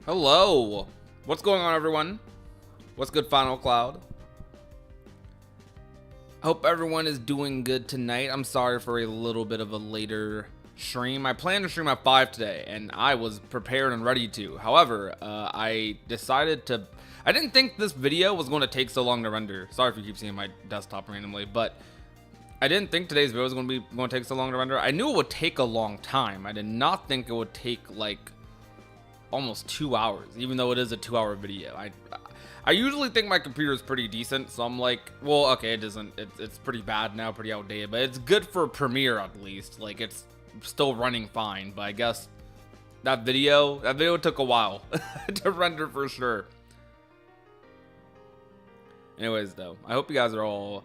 Hello. What's going on, everyone? What's good, Final Cloud? Hope everyone is doing good tonight. I'm sorry for a little bit of a later stream. I planned to stream at 5 today, and I was prepared and ready to. However, I decided to... I didn't think this video was going to take so long to render. Sorry if you keep seeing my desktop randomly, but I didn't think today's video was going to take so long to render. I knew it would take a long time. I did not think it would take, like, almost 2 hours, even though it is a 2-hour video. I usually think my computer is pretty decent, so I'm like, well, okay, it isn't. It's pretty bad now, pretty outdated, but it's good for Premiere at least. Like, it's still running fine, but I guess that video took a while to render for sure. Anyways, though, I hope you guys are all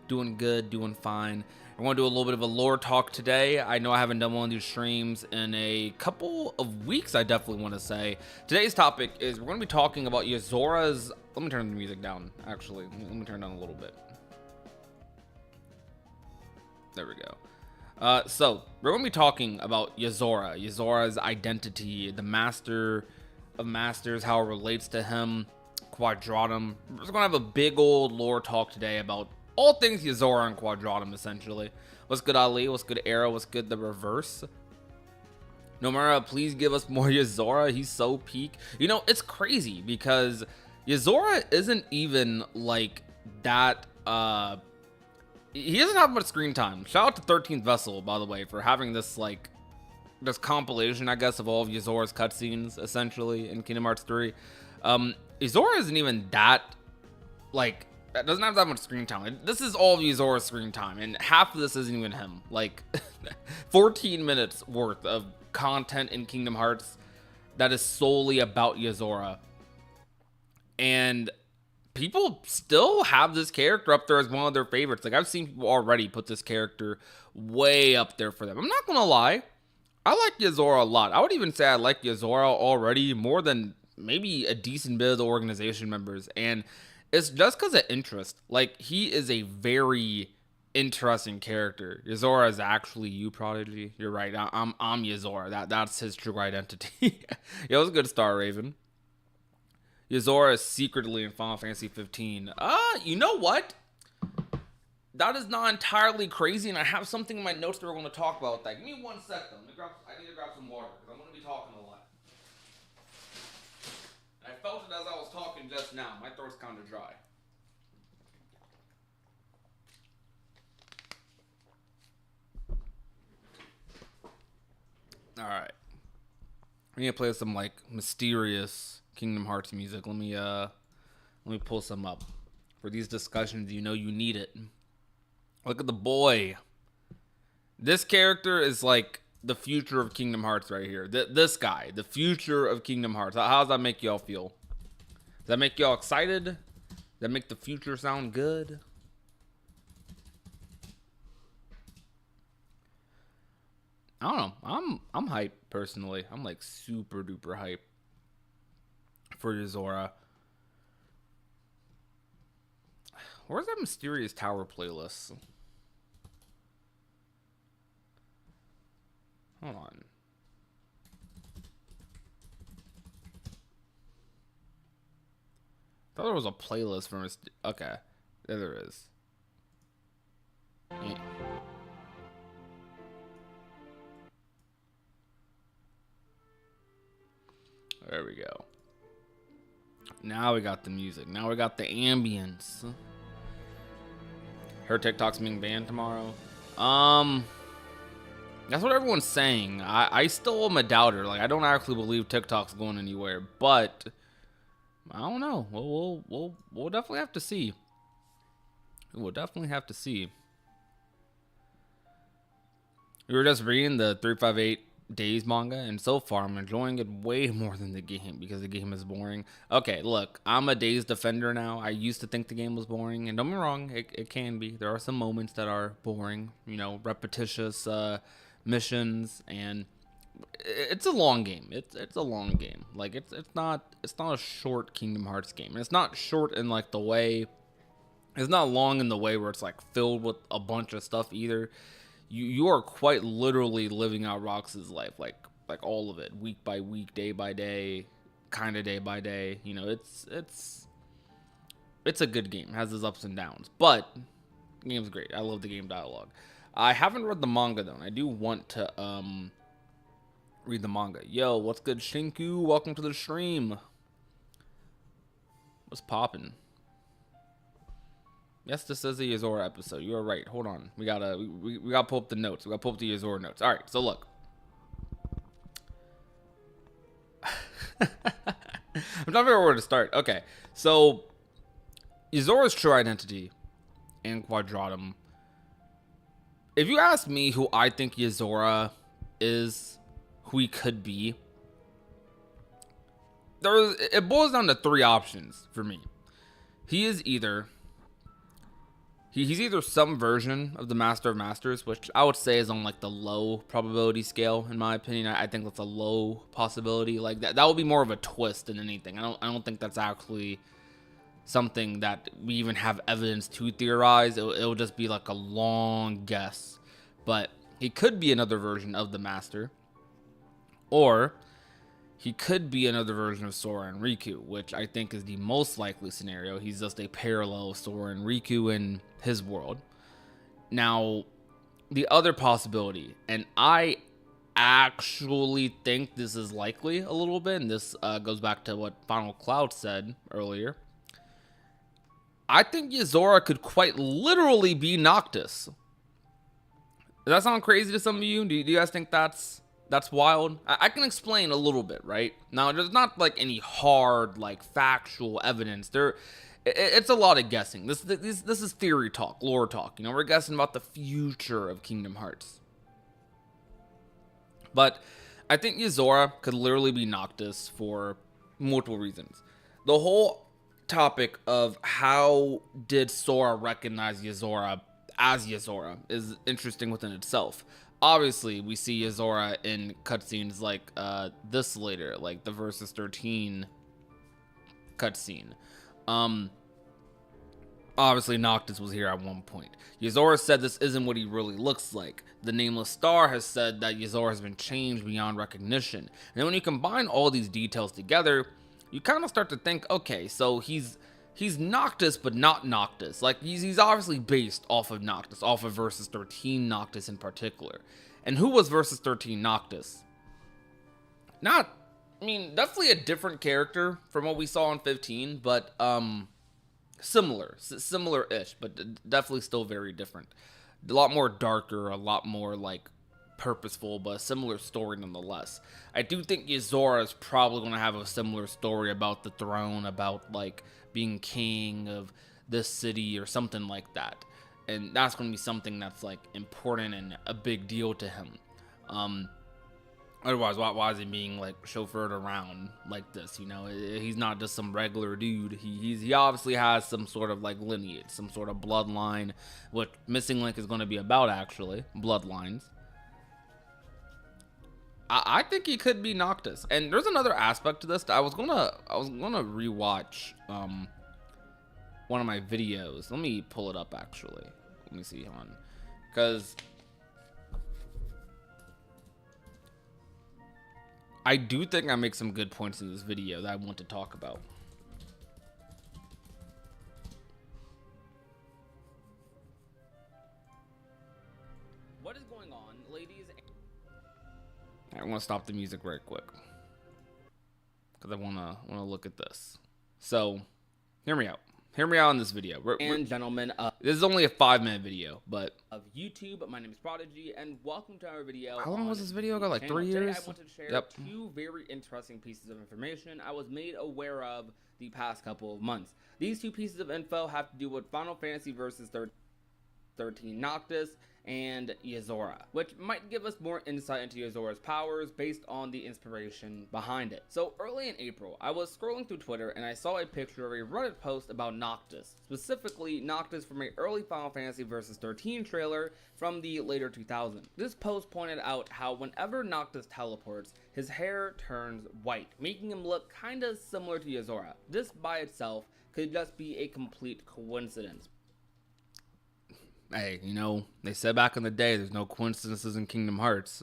doing good, doing fine. I want to do a little bit of a lore talk today. I know I haven't done one of these streams in a couple of weeks, I definitely want to say. Today's topic is we're going to be talking about Yozora's... Let me turn the music down, actually. Let me turn it down a little bit. There we go. So, we're going to be talking about Yozora. Yozora's identity, the master of masters, how it relates to him, Quadratum. We're just going to have a big old lore talk today about all things Yozora and Quadratum, essentially. What's good, Ali? What's good, Arrow? What's good, the reverse? Nomura, please give us more Yozora. He's so peak. You know, it's crazy because Yozora isn't even like that. He doesn't have much screen time. Shout out to 13th Vessel, by the way, for having this like this compilation, I guess, of all of Yozora's cutscenes, essentially, in Kingdom Hearts 3. Yozora isn't even that like... That doesn't have that much screen time. This is all of Yozora's screen time, and half of this isn't even him. Like, 14 minutes worth of content in Kingdom Hearts that is solely about Yozora. And people still have this character up there as one of their favorites. Like, I've seen people already put this character way up there for them. I'm not gonna lie. I like Yozora a lot. I would even say I like Yozora already more than maybe a decent bit of the organization members. And it's just because of interest. Like, he is a very interesting character. Yozora is actually you, Prodigy. You're right. I'm Yozora. That's his true identity. Yo, it was a good Star Raven. Yozora is secretly in Final Fantasy 15. You know what? That is not entirely crazy, and I have something in my notes that we're going to talk about with that. Give me 1 second. I need to grab some water because I'm going to be talking a lot. I felt it as I was talking just now. My throat's kind of dry. Alright. We need to play some, like, mysterious Kingdom Hearts music. Let me pull some up. For these discussions, you know you need it. Look at the boy. This character is, like, the future of Kingdom Hearts right here. This guy, the future of Kingdom Hearts. How does that make y'all feel? Does that make y'all excited? Does that make the future sound good? I don't know. I'm hyped personally. I'm like super duper hyped for Yozora. Where's that Mysterious Tower playlist? Hold on. I thought there was a playlist for okay. There is. Yeah. There we go. Now we got the music. Now we got the ambience. Her TikTok's being banned tomorrow. That's what everyone's saying. I still am a doubter. Like, I don't actually believe TikTok's going anywhere, but I don't know. We'll definitely have to see. We'll definitely have to see. We were just reading the 358 Days manga, and so far I'm enjoying it way more than the game because the game is boring. Okay, look, I'm a Days defender now. I used to think the game was boring, and don't get me wrong, it can be. There are some moments that are boring, you know, repetitious missions, and it's a long game. It's a long game. Like it's not a short Kingdom Hearts game, and it's not short in like the way. It's not long in the way where it's like filled with a bunch of stuff either. You are quite literally living out Rox's life, like all of it, week by week, day by day, kind of day by day. You know, it's a good game. It has its ups and downs, but the game's great. I love the game dialogue. I haven't read the manga though, and I do want to read the manga. Yo, what's good, Shinku? Welcome to the stream. What's poppin'? Yes, this is a Yozora episode. You are right. Hold on. We gotta pull up the notes. We gotta pull up the Yozora notes. All right. So look. I'm trying to figure out where to start. Okay. So Yozora's true identity in Quadratum. If you ask me who I think Yozora is, who he could be, it boils down to three options for me. He's either some version of the Master of Masters, which I would say is on like the low probability scale, in my opinion. I think that's a low possibility. Like that would be more of a twist than anything. I don't think that's actually something that we even have evidence to theorize. It'll just be like a long guess. But he could be another version of the Master, or he could be another version of Sora and Riku, which I think is the most likely scenario. He's just a parallel of Sora and Riku in his world. Now, the other possibility, and I actually think this is likely a little bit, and this goes back to what Final Cloud said earlier. I think Yozora could quite literally be Noctis. Does that sound crazy to some of you? Do you guys think that's wild? I can explain a little bit, right? Now, there's not like any hard, like factual evidence. It's a lot of guessing. This is theory talk, lore talk. You know, we're guessing about the future of Kingdom Hearts. But I think Yozora could literally be Noctis for multiple reasons. The whole topic of how did Sora recognize Yozora as Yozora is interesting within itself. Obviously, we see Yozora in cutscenes like this later, like the Versus 13 cutscene. Obviously, Noctis was here at one point. Yozora said this isn't what he really looks like. The Nameless Star has said that Yozora has been changed beyond recognition. And then when you combine all these details together, you kind of start to think, okay, so he's Noctis, but not Noctis. Like, he's obviously based off of Noctis, off of Versus 13 Noctis in particular. And who was Versus 13 Noctis? Definitely a different character from what we saw in 15, but, similar-ish, but definitely still very different. A lot more darker, a lot more, like, purposeful, but a similar story nonetheless. I do think Yozora is probably going to have a similar story about the throne, about, like, being king of this city or something like that. And that's going to be something that's, like, important and a big deal to him. Otherwise, why is he being, like, chauffeured around like this? You know, he's not just some regular dude. He obviously has some sort of, like, lineage, some sort of bloodline, what Missing Link is going to be about, actually. Bloodlines. I think he could be Noctis. And there's another aspect to this that I was gonna rewatch one of my videos. Let me pull it up actually. Let me see on, because I do think I make some good points in this video that I want to talk about. What is going on, ladies? I want to stop the music right quick because I want to look at this. So, hear me out. Hear me out on this video. Gentlemen, this is only a 5-minute video, but of YouTube. My name is Prodigy, and welcome to our video. How long was this video ago? Like 3 years? Today I want to share two very interesting pieces of information I was made aware of the past couple of months. These two pieces of info have to do with Final Fantasy Versus 13 Noctis and Yozora, which might give us more insight into Yozora's powers based on the inspiration behind it. So early in April, I was scrolling through Twitter and I saw a picture of a Reddit post about Noctis, specifically Noctis from an early Final Fantasy Versus 13 trailer from the later 2000s. This post pointed out how whenever Noctis teleports, his hair turns white, making him look kinda similar to Yozora. This by itself could just be a complete coincidence. Hey, you know, they said back in the day, there's no coincidences in Kingdom Hearts.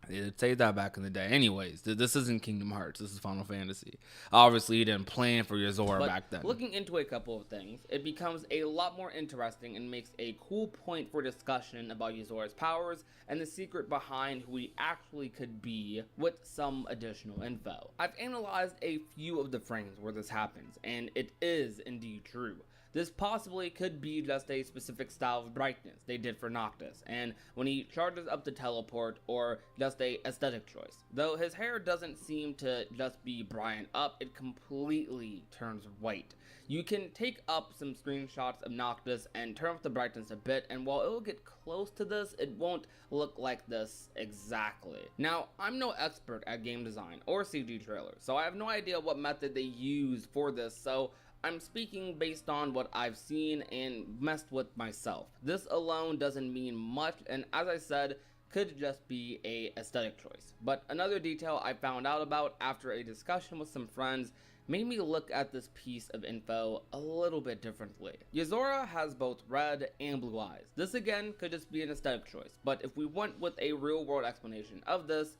They did say that back in the day. Anyways, this isn't Kingdom Hearts. This is Final Fantasy. Obviously, you didn't plan for Yozora back then. Looking into a couple of things, it becomes a lot more interesting and makes a cool point for discussion about Yozora's powers and the secret behind who he actually could be with some additional info. I've analyzed a few of the frames where this happens, and it is indeed true. This possibly could be just a specific style of brightness they did for Noctis, and when he charges up the teleport, or just a aesthetic choice. Though his hair doesn't seem to just be brighten up, it completely turns white. You can take up some screenshots of Noctis and turn up the brightness a bit, and while it will get close to this, it won't look like this exactly. Now, I'm no expert at game design or CG trailers, so I have no idea what method they use for this, so I'm speaking based on what I've seen and messed with myself. This alone doesn't mean much, and as I said, could just be a aesthetic choice. But another detail I found out about after a discussion with some friends made me look at this piece of info a little bit differently. Yozora has both red and blue eyes. This again could just be an aesthetic choice, but if we went with a real world explanation of this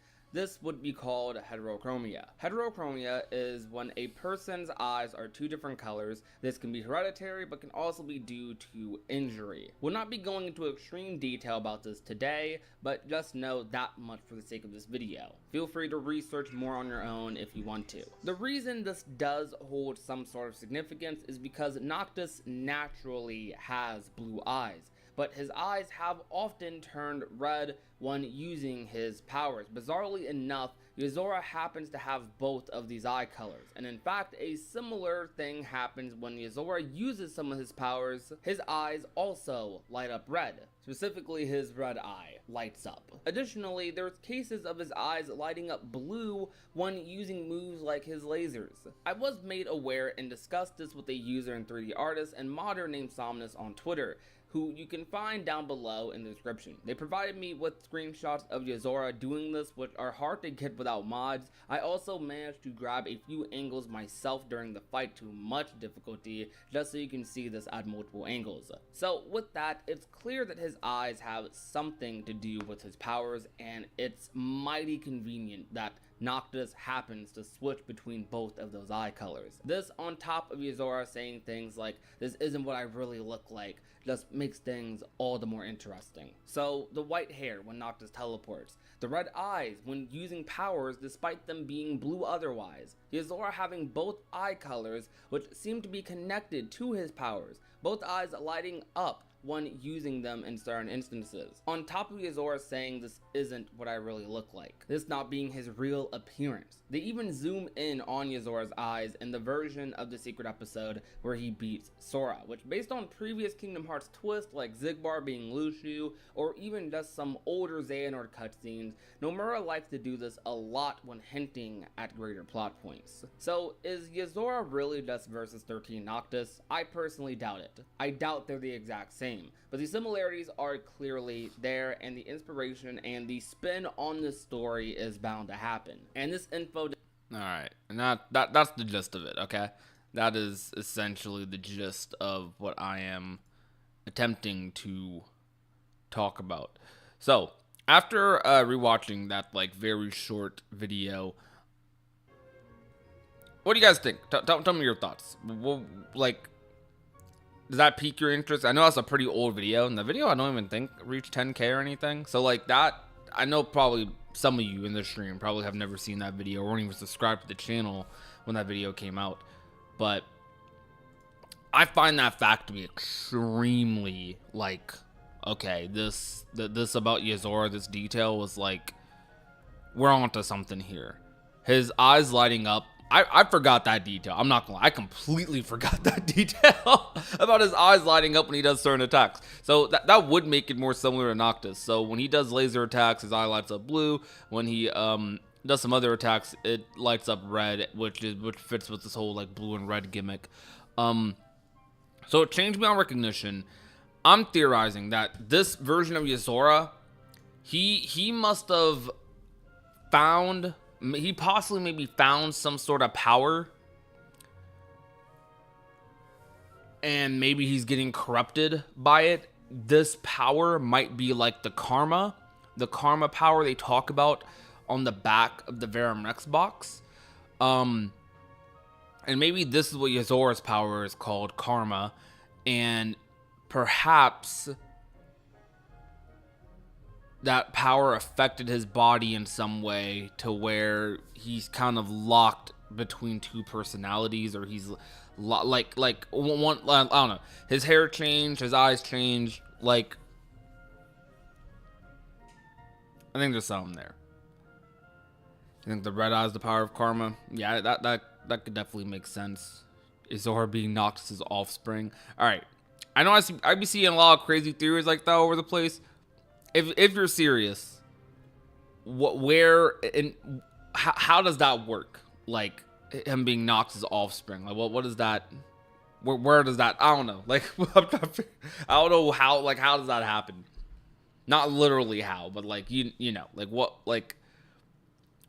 would be called heterochromia. Heterochromia is when a person's eyes are two different colors. This can be hereditary, but can also be due to injury. We'll not be going into extreme detail about this today, but just know that much for the sake of this video. Feel free to research more on your own if you want to. The reason this does hold some sort of significance is because Noctis naturally has blue eyes, but his eyes have often turned red when using his powers. Bizarrely enough, Yozora happens to have both of these eye colors, and in fact, a similar thing happens when Yozora uses some of his powers. His eyes also light up red. Specifically, his red eye lights up. Additionally, there's cases of his eyes lighting up blue when using moves like his lasers. I was made aware and discussed this with a user and 3D artist and modder named Somnus on Twitter, who you can find down below in the description. They provided me with screenshots of Yozora doing this, which are hard to get without mods. I also managed to grab a few angles myself during the fight to much difficulty, just so you can see this at multiple angles. So with that, it's clear that his eyes have something to do with his powers, and it's mighty convenient that Noctis happens to switch between both of those eye colors. This on top of Yozora saying things like, "This isn't what I really look like," just makes things all the more interesting. So the white hair when Noctis teleports, the red eyes when using powers despite them being blue otherwise, Yozora having both eye colors which seem to be connected to his powers, both eyes lighting up when using them in certain instances. On top of Yozora saying this isn't what I really look like, this not being his real appearance. They even zoom in on Yozora's eyes in the version of the secret episode where he beats Sora, which based on previous Kingdom Hearts twists like Xigbar being Luxu, or even just some older Xehanort cutscenes, Nomura likes to do this a lot when hinting at greater plot points. So is Yozora really just versus 13 Noctis? I personally doubt it. I doubt they're the exact same. But the similarities are clearly there, and the inspiration and the spin on this story is bound to happen. And this info... Alright, and that's the gist of it, okay? That is essentially the gist of what I am attempting to talk about. So, after rewatching that, like, very short video, what do you guys think? Tell me your thoughts. Well, like, does that pique your interest? I know that's a pretty old video, and the video I don't even think reached 10K or anything. So like that, I know probably some of you in this stream probably have never seen that video or weren't even subscribed to the channel when that video came out. But I find that fact to be extremely like, okay, this about Yozora, this detail was like, we're onto something here. His eyes lighting up. I forgot that detail. I'm not gonna lie. I completely forgot that detail about his eyes lighting up when he does certain attacks. So that would make it more similar to Noctis. So when he does laser attacks, his eye lights up blue. When he does some other attacks, it lights up red, which fits with this whole like blue and red gimmick. So it changed beyond recognition. I'm theorizing that this version of Yozora, he must have found. He possibly maybe found some sort of power, and maybe he's getting corrupted by it. This power might be like the karma the karma power they talk about on the back of the Verum Rex box. And maybe this is what Yozora's power is called, karma, and perhaps that power affected his body in some way to where he's kind of locked between two personalities, or he's like one, I don't know, his hair changed, his eyes changed, like I think there's something there. I think the red eye is the power of karma. Yeah, that could definitely make sense. Yozora being Noctis' offspring. All right, I know I be seeing a lot of crazy theories like that all over the place. If you're serious, how does that work? Like him being Noctis' offspring. Like what is that? Where does that? I don't know. Like I don't know how. Like how does that happen? Not literally how, but like you know, like what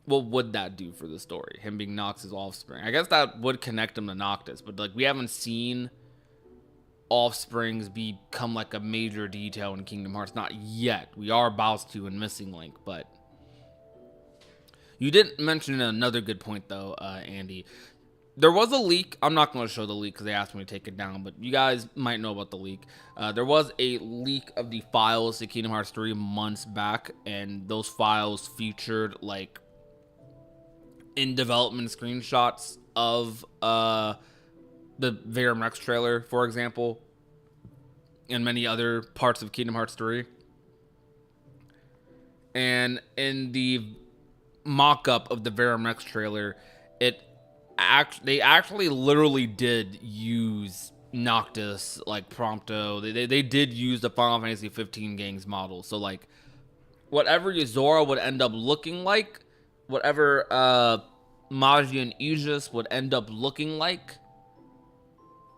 would that do for the story? Him being Noctis' offspring. I guess that would connect him to Noctis, but like we haven't seen offsprings become like a major detail in Kingdom Hearts. Not yet. We are about to in Missing Link, but you didn't mention another good point though, Andy. There was a leak. I'm not going to show the leak because they asked me to take it down, but you guys might know about the leak. There was a leak of the files to Kingdom Hearts 3 months back, and those files featured like in development screenshots of the Verum Rex trailer, for example, and many other parts of Kingdom Hearts 3. And in the mock-up of the Verum Rex trailer, they actually literally did use Noctis, like Prompto. They did use the Final Fantasy 15 gang's model. So like whatever Yozora would end up looking like, whatever Magi and Aegis would end up looking like,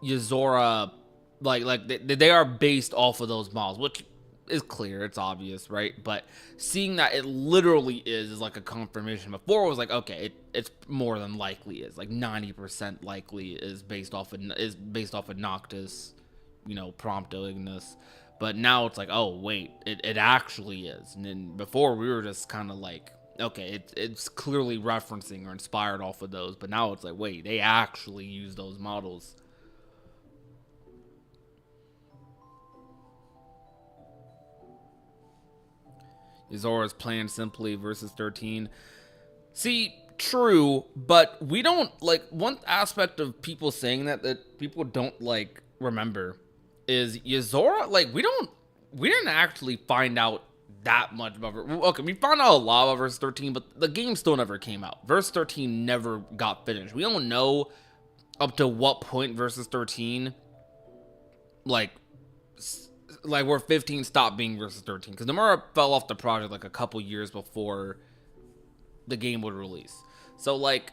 Yozora, like they are based off of those models, which is clear, it's obvious, right? But seeing that it literally is like a confirmation. Before it was like, okay, it's more than likely is like 90% likely is based off of Noctis, you know, Prompto Ignis. But now it's like, oh wait, it actually is. And then before we were just kind of like, okay, it's clearly referencing or inspired off of those. But now it's like, wait, they actually use those models. Yozora's playing simply versus 13. See, true, but we don't, like, one aspect of people saying that people don't, like, remember is Yozora, like, we didn't actually find out that much about her. Okay, we found out a lot about versus 13, but the game still never came out. Versus 13 never got finished. We don't know up to what point versus 13, like where 15 stopped being versus 13, because Nomura fell off the project like a couple years before the game would release. So like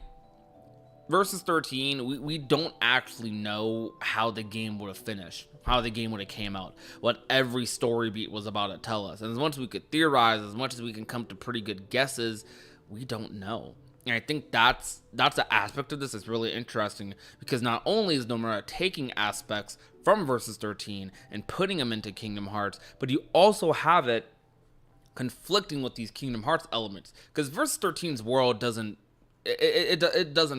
versus 13, we don't actually know how the game would have finished, how the game would have came out, what every story beat was about to tell us. And as much as we could theorize, as much as we can come to pretty good guesses, we don't know. And I think that's an aspect of this that's really interesting, because not only is Nomura taking aspects from Versus 13 and putting them into Kingdom Hearts, but you also have it conflicting with these Kingdom Hearts elements, because Versus 13's world doesn't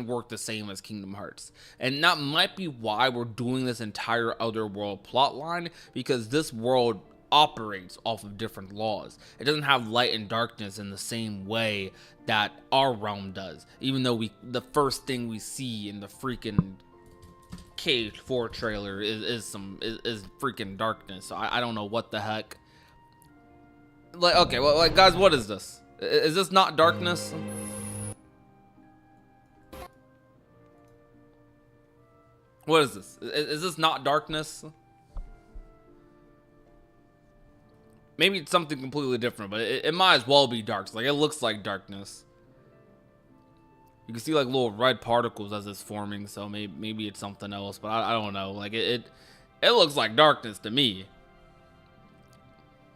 work the same as Kingdom Hearts. And that might be why we're doing this entire other world plot line, because this world operates off of different laws. It doesn't have light and darkness in the same way that our realm does, even though the first thing we see in the freaking Cage 4 trailer is freaking darkness. So I don't know what the heck. Like, okay, well, like, guys, what is this? Is this not darkness? What is this? Is this not darkness? Maybe it's something completely different, but it might as well be dark. Like, it looks like darkness. You can see like little red particles as it's forming, so maybe it's something else, but I don't know. Like it looks like darkness to me.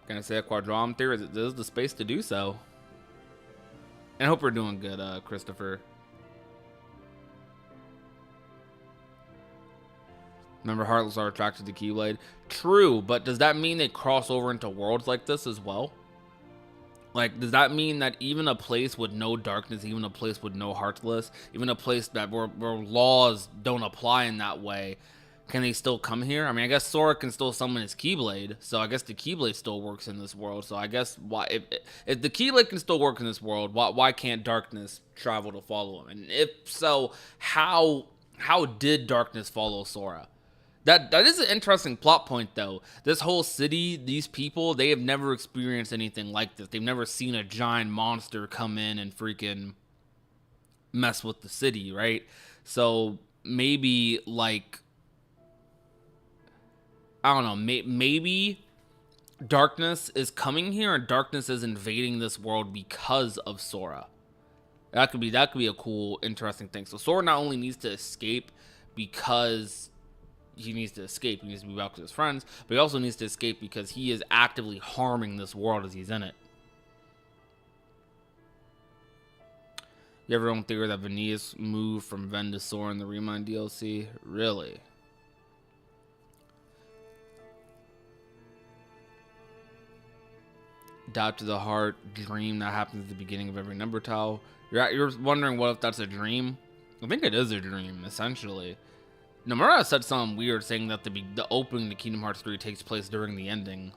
Can I say a Quadratum theory? There's the space to do so. And I hope we're doing good, Christopher. Remember, Heartless are attracted to Keyblade. True, but does that mean they cross over into worlds like this as well? Like, does that mean that even a place with no darkness, even a place with no heartless, even a place that where laws don't apply in that way, can they still come here? I mean, I guess Sora can still summon his Keyblade, so I guess the Keyblade still works in this world. So I guess why, if the Keyblade can still work in this world, why can't darkness travel to follow him? And if so, how did darkness follow Sora? That is an interesting plot point, though. This whole city, these people, they have never experienced anything like this. They've never seen a giant monster come in and freaking mess with the city, right? So maybe, like, I don't know, maybe darkness is coming here and darkness is invading this world because of Sora. That could be a cool, interesting thing. So Sora not only needs to escape because he needs to escape, he needs to be back with his friends, but he also needs to escape because he is actively harming this world as he's in it. You ever don't think that Vanitas moved from Ven to Sora in the Remind DLC? Really? Doubt to the heart dream that happens at the beginning of every number tile. You're wondering what if that's a dream? I think it is a dream, essentially. Nomura said something weird, saying that the opening to Kingdom Hearts 3 takes place during the ending.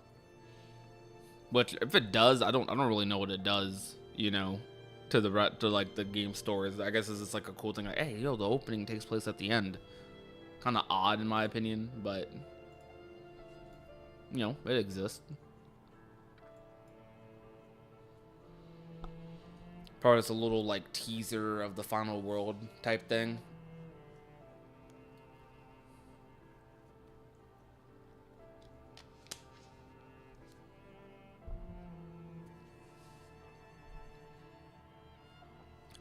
Which, if it does, I don't really know what it does, you know, to like the game stories. I guess it's just like a cool thing, like, hey, yo, the opening takes place at the end. Kind of odd in my opinion, but you know, it exists. Probably just a little like teaser of the final world type thing.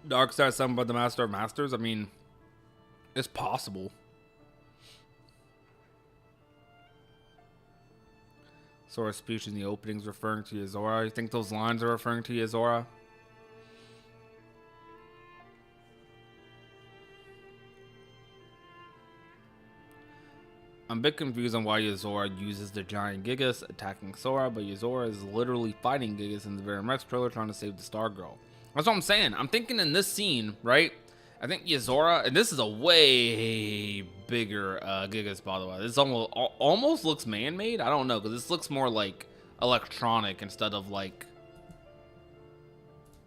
Darkstar summoned by the Master of Masters. I mean, it's possible. Sora's speech in the openings referring to Yozora. You think those lines are referring to Yozora? I'm a bit confused on why Yozora uses the giant Gigas attacking Sora, but Yozora is literally fighting Gigas in the very next trailer trying to save the Star Girl. That's what I'm saying. I'm thinking in this scene, right? I think Yozora, and this is a way bigger Gigas, by the way. This almost looks man-made. I don't know, because this looks more like electronic instead of like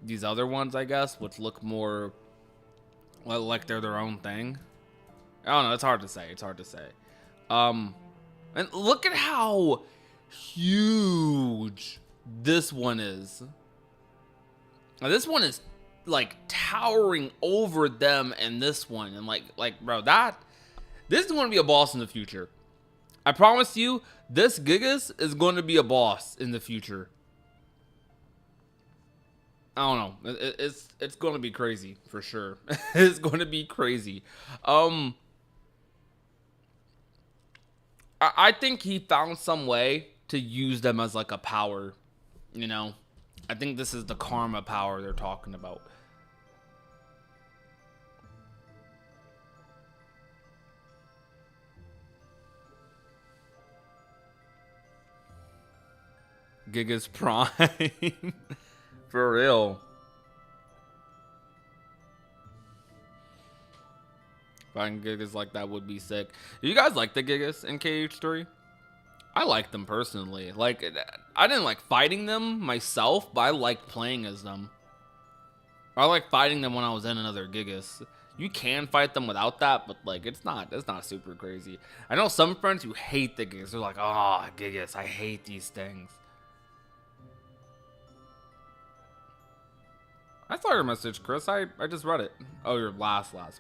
these other ones, I guess, which look more like they're their own thing. I don't know. It's hard to say. It's hard to say. And look at how huge this one is. Now, this one is like towering over them and this one, and like bro, this is going to be a boss in the future. I promise you, this Gigas is going to be a boss in the future. I don't know. It's going to be crazy for sure. It's going to be crazy. I think he found some way to use them as like a power, you know. I think this is the karma power they're talking about. Gigas Prime. For real. Fighting Gigas like that would be sick. Do you guys like the Gigas in KH3? I like them personally. Like, I didn't like fighting them myself, but I like playing as them. I like fighting them when I was in another Gigas. You can fight them without that, but like it's not super crazy. I know some friends who hate the Gigas. They're like, oh, Gigas, I hate these things. I saw your message, Chris. I just read it. Oh, your last one.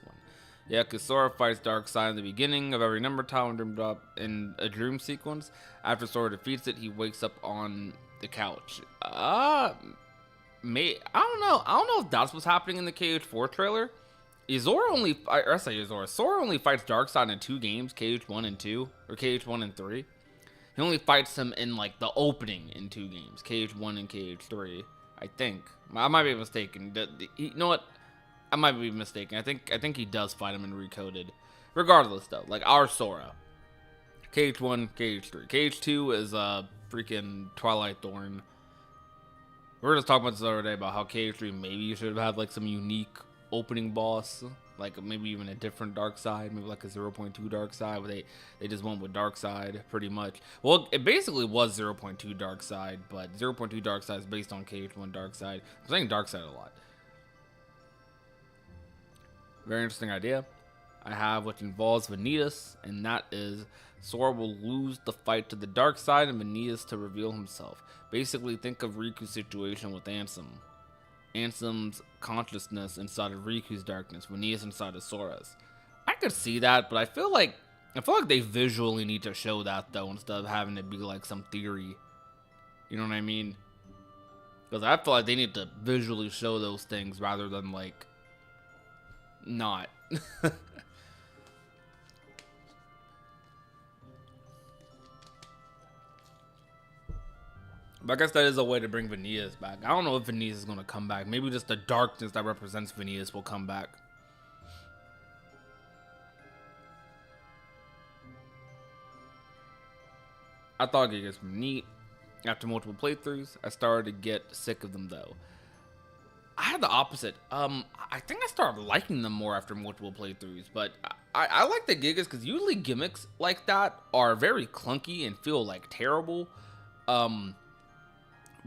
Yeah, because Sora fights Darkseid in the beginning of every number tile and dreamed up in a dream sequence. After Sora defeats it, he wakes up on the couch. I don't know. I don't know if that's what's happening in the KH4 trailer. Sora only fights Darkseid in 2 games, KH1 and 2, or KH1 and 3. He only fights him in like the opening in 2 games, KH1 and KH3. I think. I might be mistaken. You know what? I might be mistaken. I think he does fight him in Recoded. Regardless, though, like our Sora, KH1, KH3, KH2 is freaking Twilight Thorn. We were just talking about this the other day about how KH3 maybe should have had like some unique opening boss, like maybe even a different dark side, maybe like a 0.2 dark side, but they just went with dark side pretty much. Well, it basically was 0.2 dark side, but 0.2 dark side is based on KH1 dark side. I'm saying dark side a lot. Very interesting idea I have, which involves Vanitas, and that is Sora will lose the fight to the dark side and Vanitas to reveal himself. Basically, think of Riku's situation with Ansem. Ansem's consciousness inside of Riku's darkness, Vanitas inside of Sora's. I could see that, but I feel like they visually need to show that though, instead of having it be like some theory. You know what I mean? Because I feel like they need to visually show those things rather than like not. But I guess that is a way to bring Vanitas back. I don't know if Vanitas is going to come back. Maybe just the darkness that represents Vanitas will come back. I thought Gigas were neat. After multiple playthroughs, I started to get sick of them though. I had the opposite. I think I started liking them more after multiple playthroughs, but I like the Gigas because usually gimmicks like that are very clunky and feel like terrible.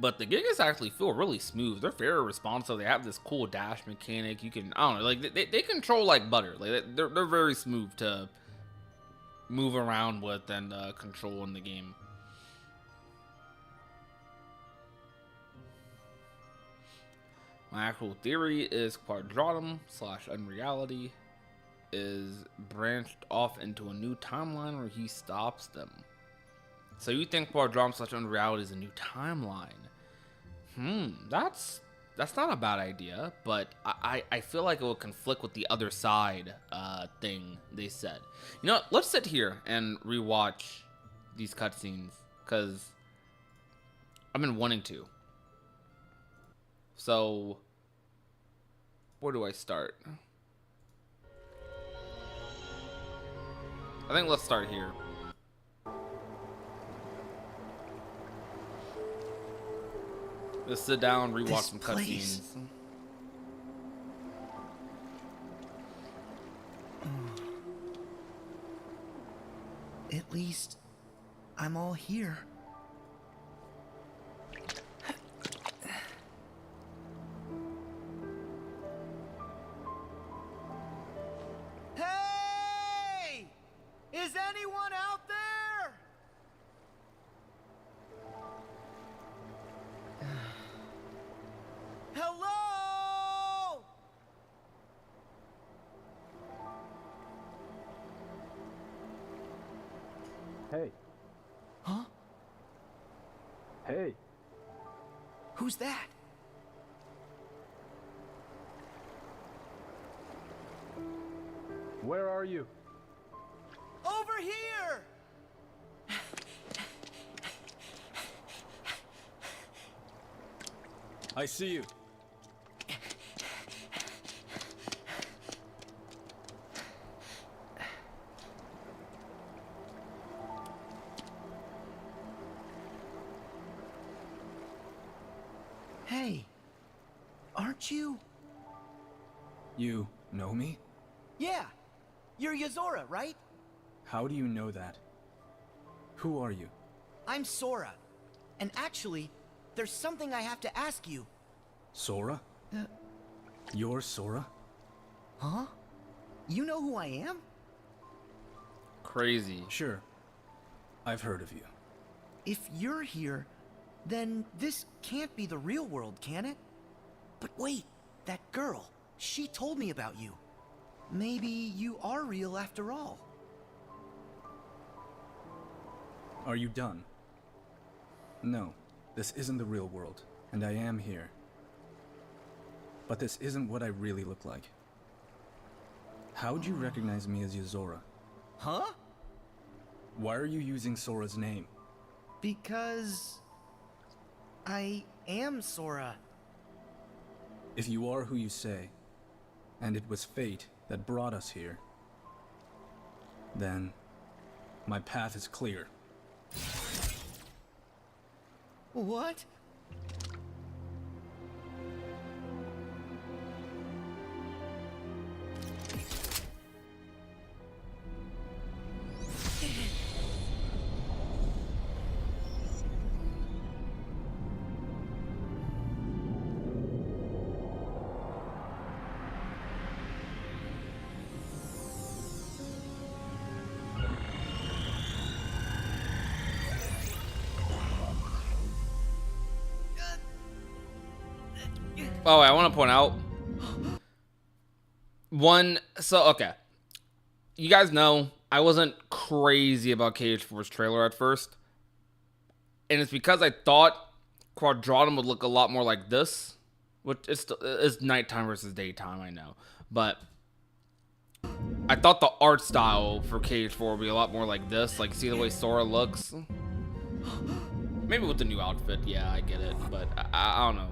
But the Gigas actually feel really smooth. They're very responsive. They have this cool dash mechanic. You can, I don't know, like they control like butter. Like they're very smooth to move around with and control in the game. My actual theory is Quadratum / Unreality is branched off into a new timeline where he stops them. So you think Quadratum / Unreality is a new timeline? That's not a bad idea, but I feel like it will conflict with the other side thing they said. You know what? Let's sit here and rewatch these cutscenes because I've been wanting to. So where do I start? I think let's start here. Let's sit down, rewatch some cutscenes. At least I'm all here. Hey! Is anyone out there? Hello? Hey. Huh? Hey. Who's that? Where are you? Over here! I see you. Hey, aren't you? You know me? Yeah, you're Yozora, right? How do you know that? Who are you? I'm Sora. And actually, there's something I have to ask you. Sora? You're Sora? Huh? You know who I am? Crazy. Sure. I've heard of you. If you're here, then this can't be the real world, can it? But wait, that girl, she told me about you. Maybe you are real after all. Are you done? No, this isn't the real world, and I am here. But this isn't what I really look like. How'd you recognize me as Yozora? Huh? Why are you using Sora's name? Because I am Sora. If you are who you say, and it was fate that brought us here, then my path is clear. What? Oh, I want to point out one. So, okay. You guys know I wasn't crazy about KH4's trailer at first. And it's because I thought Quadratum would look a lot more like this. Which it's nighttime versus daytime, I know. But I thought the art style for KH4 would be a lot more like this. Like, see the way Sora looks? Maybe with the new outfit, yeah, I get it. But I don't know.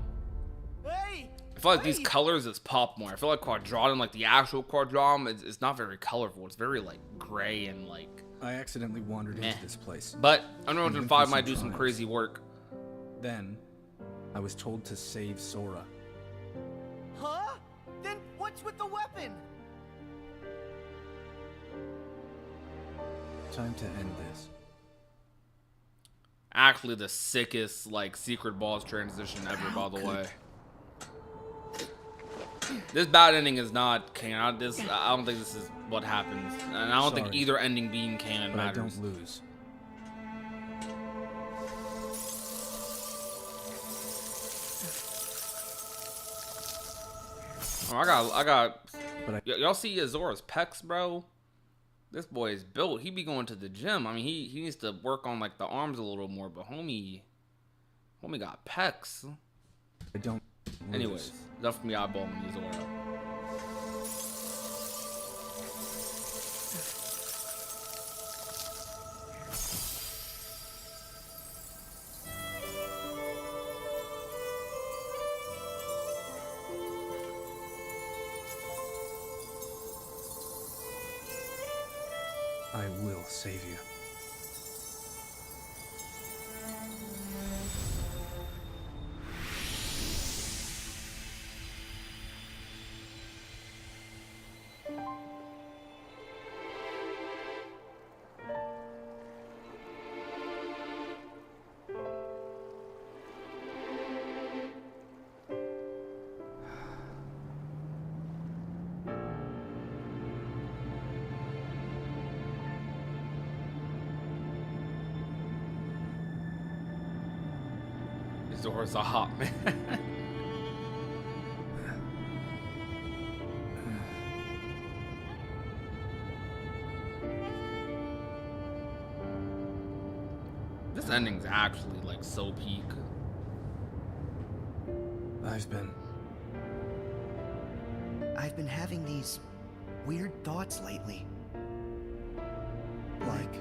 Hey! I feel like these colors just pop more. I feel like Quadratum, like the actual Quadratum, it's not very colorful. It's very, like, gray and, like... I accidentally wandered into this place. But Unreal Engine 5 might do some crazy work. Then, I was told to save Sora. Huh? Then what's with the weapon? Time to end this. Actually, the sickest, like, secret boss transition ever, by the way. This bad ending is not canon. I don't think this is what happens. And I don't think either ending being canon but matters. I don't lose. Oh, I got. But Y'all see Yozora's pecs, bro? This boy is built. He be going to the gym. I mean, he needs to work on like the arms a little more. But homie got pecs. I don't lose. Anyways, enough from me eyeballing Yozora. I will save you. Yozora's a hot man. This ending's actually like so peak. I've been having these weird thoughts lately. Like,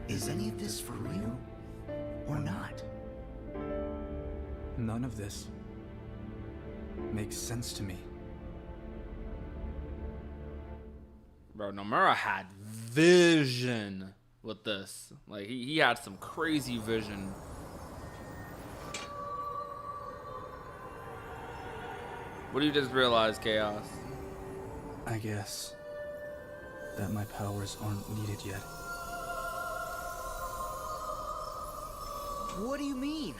is any of this for real or not? None of this makes sense to me. Bro, Nomura had vision with this. Like, he had some crazy vision. What do you just realize, Chaos? I guess that my powers aren't needed yet. What do you mean?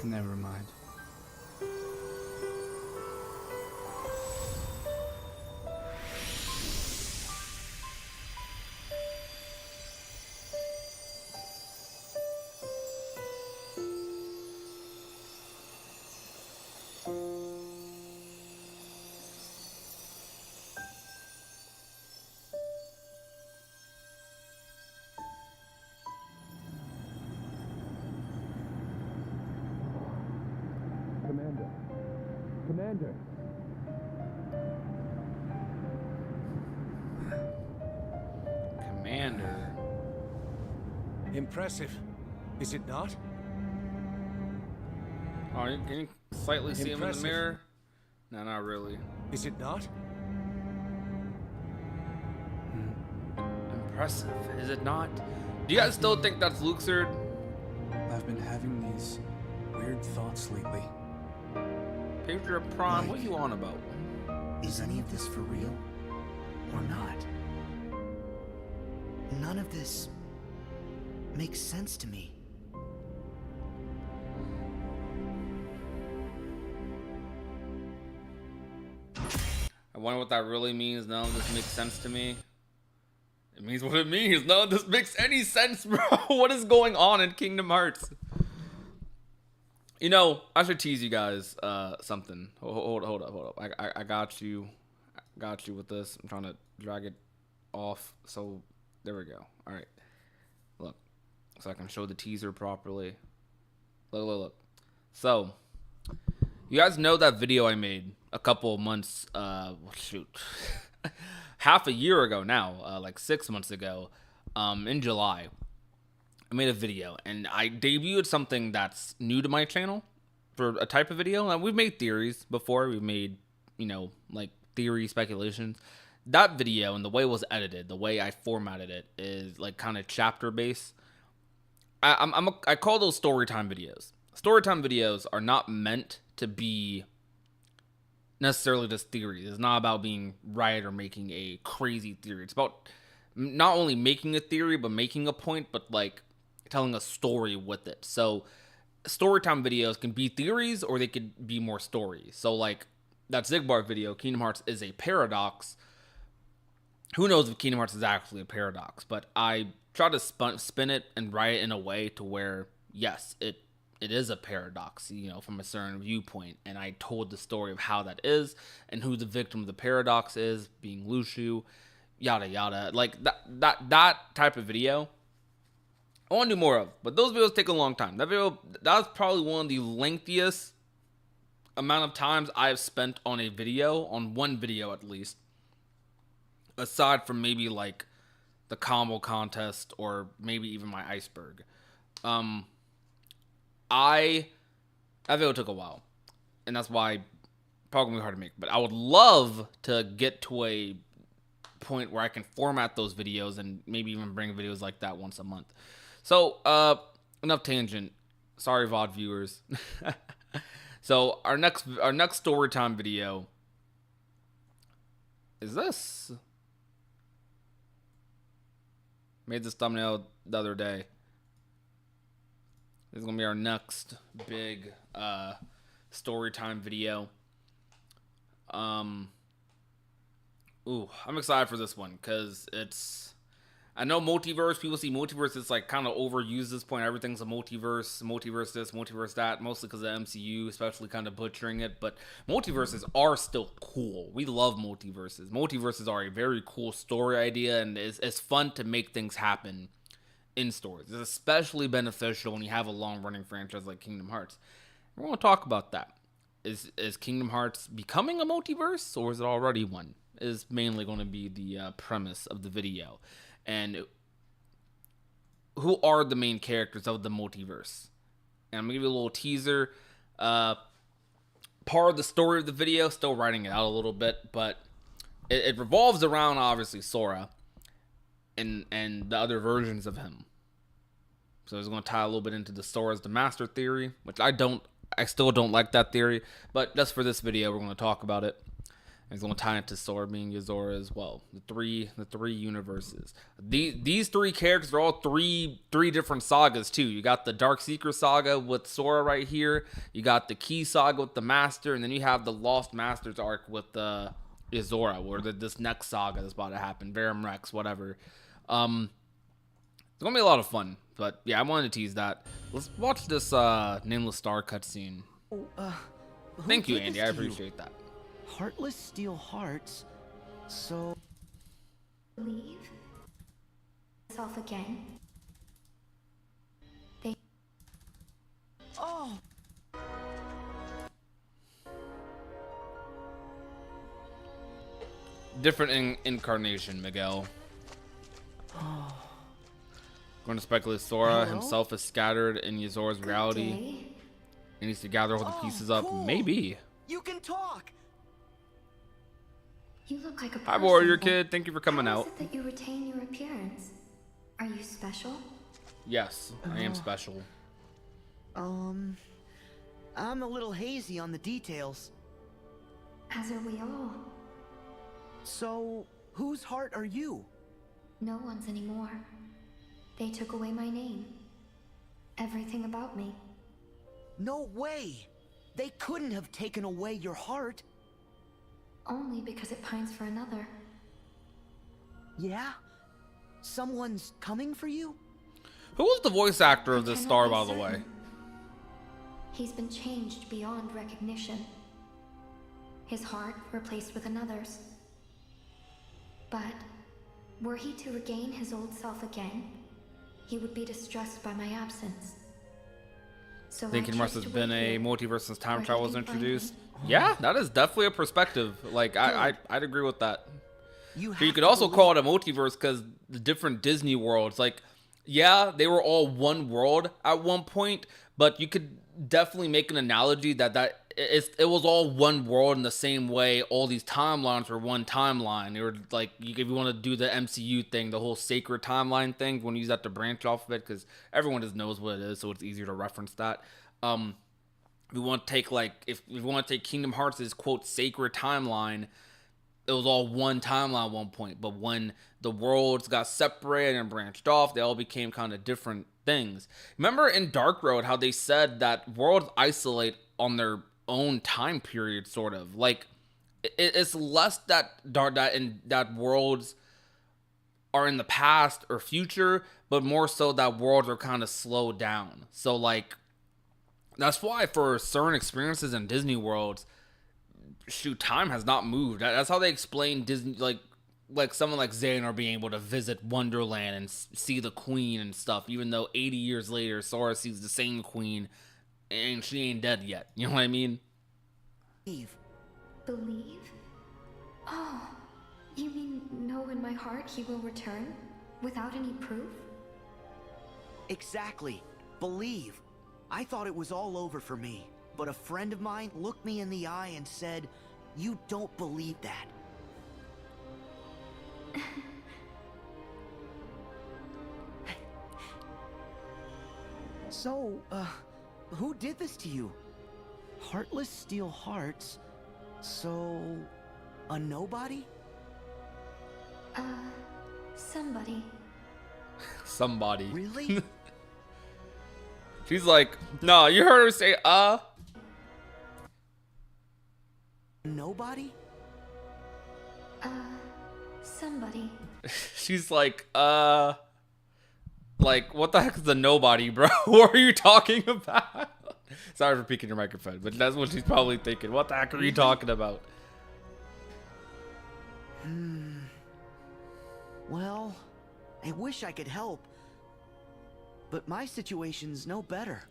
Never mind. Commander! Commander. Impressive, is it not? Oh, can you slightly see him in the Impressive. mirror? No, not really. Is it not? Impressive, is it not? Do you guys still think that's Luxord? I've been having these weird thoughts lately. Picture of Prime, what you on about? Is any of this for real or not? None of this makes sense to me. I wonder what that really means. None of this makes sense to me. It means what it means. None of this makes any sense, bro. What is going on in Kingdom Hearts? You know, I should tease you guys something. Hold up. I got you. Got you with this. I'm trying to drag it off. So there we go. All right. Look. So I can show the teaser properly. Look. So you guys know that video I made a couple of months half a year ago now, like 6 months ago, in July. I made a video and I debuted something that's new to my channel for a type of video. And we've made theories before. We've made, like theory speculations. That video and the way it was edited, the way I formatted it is like kind of chapter based. I call those storytime videos. Storytime videos are not meant to be necessarily just theories. It's not about being right or making a crazy theory. It's about not only making a theory, but making a point, but like telling a story with it. So storytime videos can be theories or they could be more stories. So like that Zigbar video, Kingdom Hearts is a paradox. Who knows if Kingdom Hearts is actually a paradox, but I try to spin it and write it in a way to where, yes, it is a paradox, from a certain viewpoint. And I told the story of how that is and who the victim of the paradox is, being Lushu, yada yada. Like that type of video I want to do more of, but those videos take a long time. That was probably one of the lengthiest amount of times I've spent on a video, on one video at least, aside from maybe like the combo contest or maybe even my iceberg. That video took a while, and that's why probably gonna be hard to make. But I would love to get to a point where I can format those videos and maybe even bring videos like that once a month. So, enough tangent. Sorry, VOD viewers. So, our next storytime video is this. Made this thumbnail the other day. This is gonna be our next big storytime video. Ooh, I'm excited for this one because I know multiverse, people see multiverse, it's like kind of overused at this point. Everything's a multiverse this, multiverse that, mostly because of MCU, especially kind of butchering it. But multiverses are still cool. We love multiverses. Multiverses are a very cool story idea, and it's fun to make things happen in stories. It's especially beneficial when you have a long-running franchise like Kingdom Hearts. We're going to talk about that. Is Kingdom Hearts becoming a multiverse, or is it already one? Is mainly going to be the premise of the video. And who are the main characters of the multiverse? And I'm going to give you a little teaser. Part of the story of the video, still writing it out a little bit, but it revolves around, obviously, Sora and the other versions of him. So it's going to tie a little bit into the Sora's the Master theory, which I still don't like that theory, but just for this video, we're going to talk about it. It's going to tie into Sora being Yozora as well. The three universes. These three characters are all three different sagas too. You got the Dark Secret saga with Sora right here. You got the Key saga with the Master, and then you have the Lost Masters arc with Yozora, where this next saga is about to happen. Verum Rex, whatever. It's going to be a lot of fun. But yeah, I wanted to tease that. Let's watch this Nameless Star cutscene. Thank you, Andy. I appreciate that. Heartless steal hearts, so... Leave? Self again? They... Oh! Different incarnation, Miguel. Going to speculate Sora himself is scattered in Yozora's reality. He needs to gather all the pieces up. Cool. Maybe. You can talk! You look like a person. Hi, Warrior Kid. Thank you for coming How out. is it that you retain your appearance? Are you special? Yes, I am special. I'm a little hazy on the details. As are we all. So, whose heart are you? No one's anymore. They took away my name. Everything about me. No way! They couldn't have taken away your heart. Only because it pines for another. Yeah? Someone's coming for you? Who was the voice actor of this star, by the way? He's been changed beyond recognition. His heart replaced with another's. But were he to regain his old self again, he would be distressed by my absence. So Thinking must have been a multiverse since time where travel he was can find introduced. me. Yeah, that is definitely a perspective. Like I'd agree with that. You You could also call it a multiverse because the different Disney worlds, like, yeah, they were all one world at one point, but you could definitely make an analogy that it was all one world in the same way. All these timelines were one timeline. They were like, if you want to do the MCU thing, the whole sacred timeline thing, when you use that to branch off of it, because everyone just knows what it is, so it's easier to reference that. We want to take if we want to take Kingdom Hearts' quote sacred timeline, it was all one timeline at one point, but when the worlds got separated and branched off, they all became kind of different things. Remember in Dark Road how they said that worlds isolate on their own time period, sort of like it's less that worlds are in the past or future, but more so that worlds are kind of slowed down. So like that's why for certain experiences in Disney worlds, shoot, time has not moved. That's how they explain Disney, like someone like Xehanort being able to visit Wonderland and see the Queen and stuff, even though 80 years later Sora sees the same Queen and she ain't dead yet. You know what I mean? Eve. Believe? Oh, you mean know in my heart he will return without any proof? Exactly. Believe. I thought it was all over for me, but a friend of mine looked me in the eye and said, "You don't believe that." So, who did this to you? Heartless steal hearts. So, a nobody? Somebody. Somebody. Really? She's like, no, you heard her say, Nobody? Somebody. She's like, what the heck is a nobody, bro? What are you talking about? Sorry for peeking your microphone, but that's what she's probably thinking. What the heck are you talking about? Well, I wish I could help, but my situation's no better.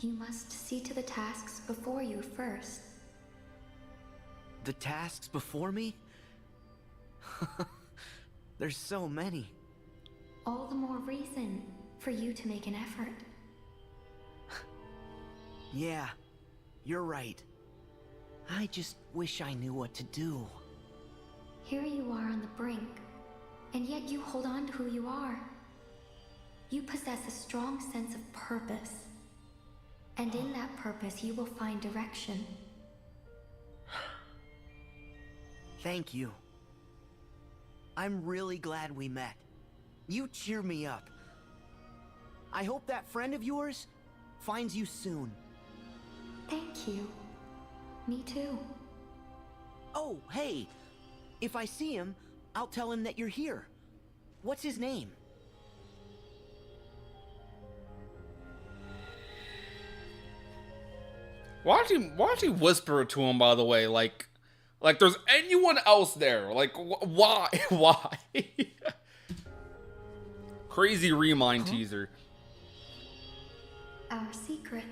You must see to the tasks before you first. The tasks before me? There's so many. All the more reason for you to make an effort. Yeah, you're right. I just wish I knew what to do. Here you are on the brink, and yet you hold on to who you are. You possess a strong sense of purpose, and in that purpose you will find direction. Thank you. I'm really glad we met. You cheer me up. I hope that friend of yours finds you soon. Thank you. Me too. Oh, hey. If I see him, I'll tell him that you're here. What's his name? Why don't you whisper it to him, by the way? Like there's anyone else there. Like, why? Why? Crazy Remind teaser. Our secret.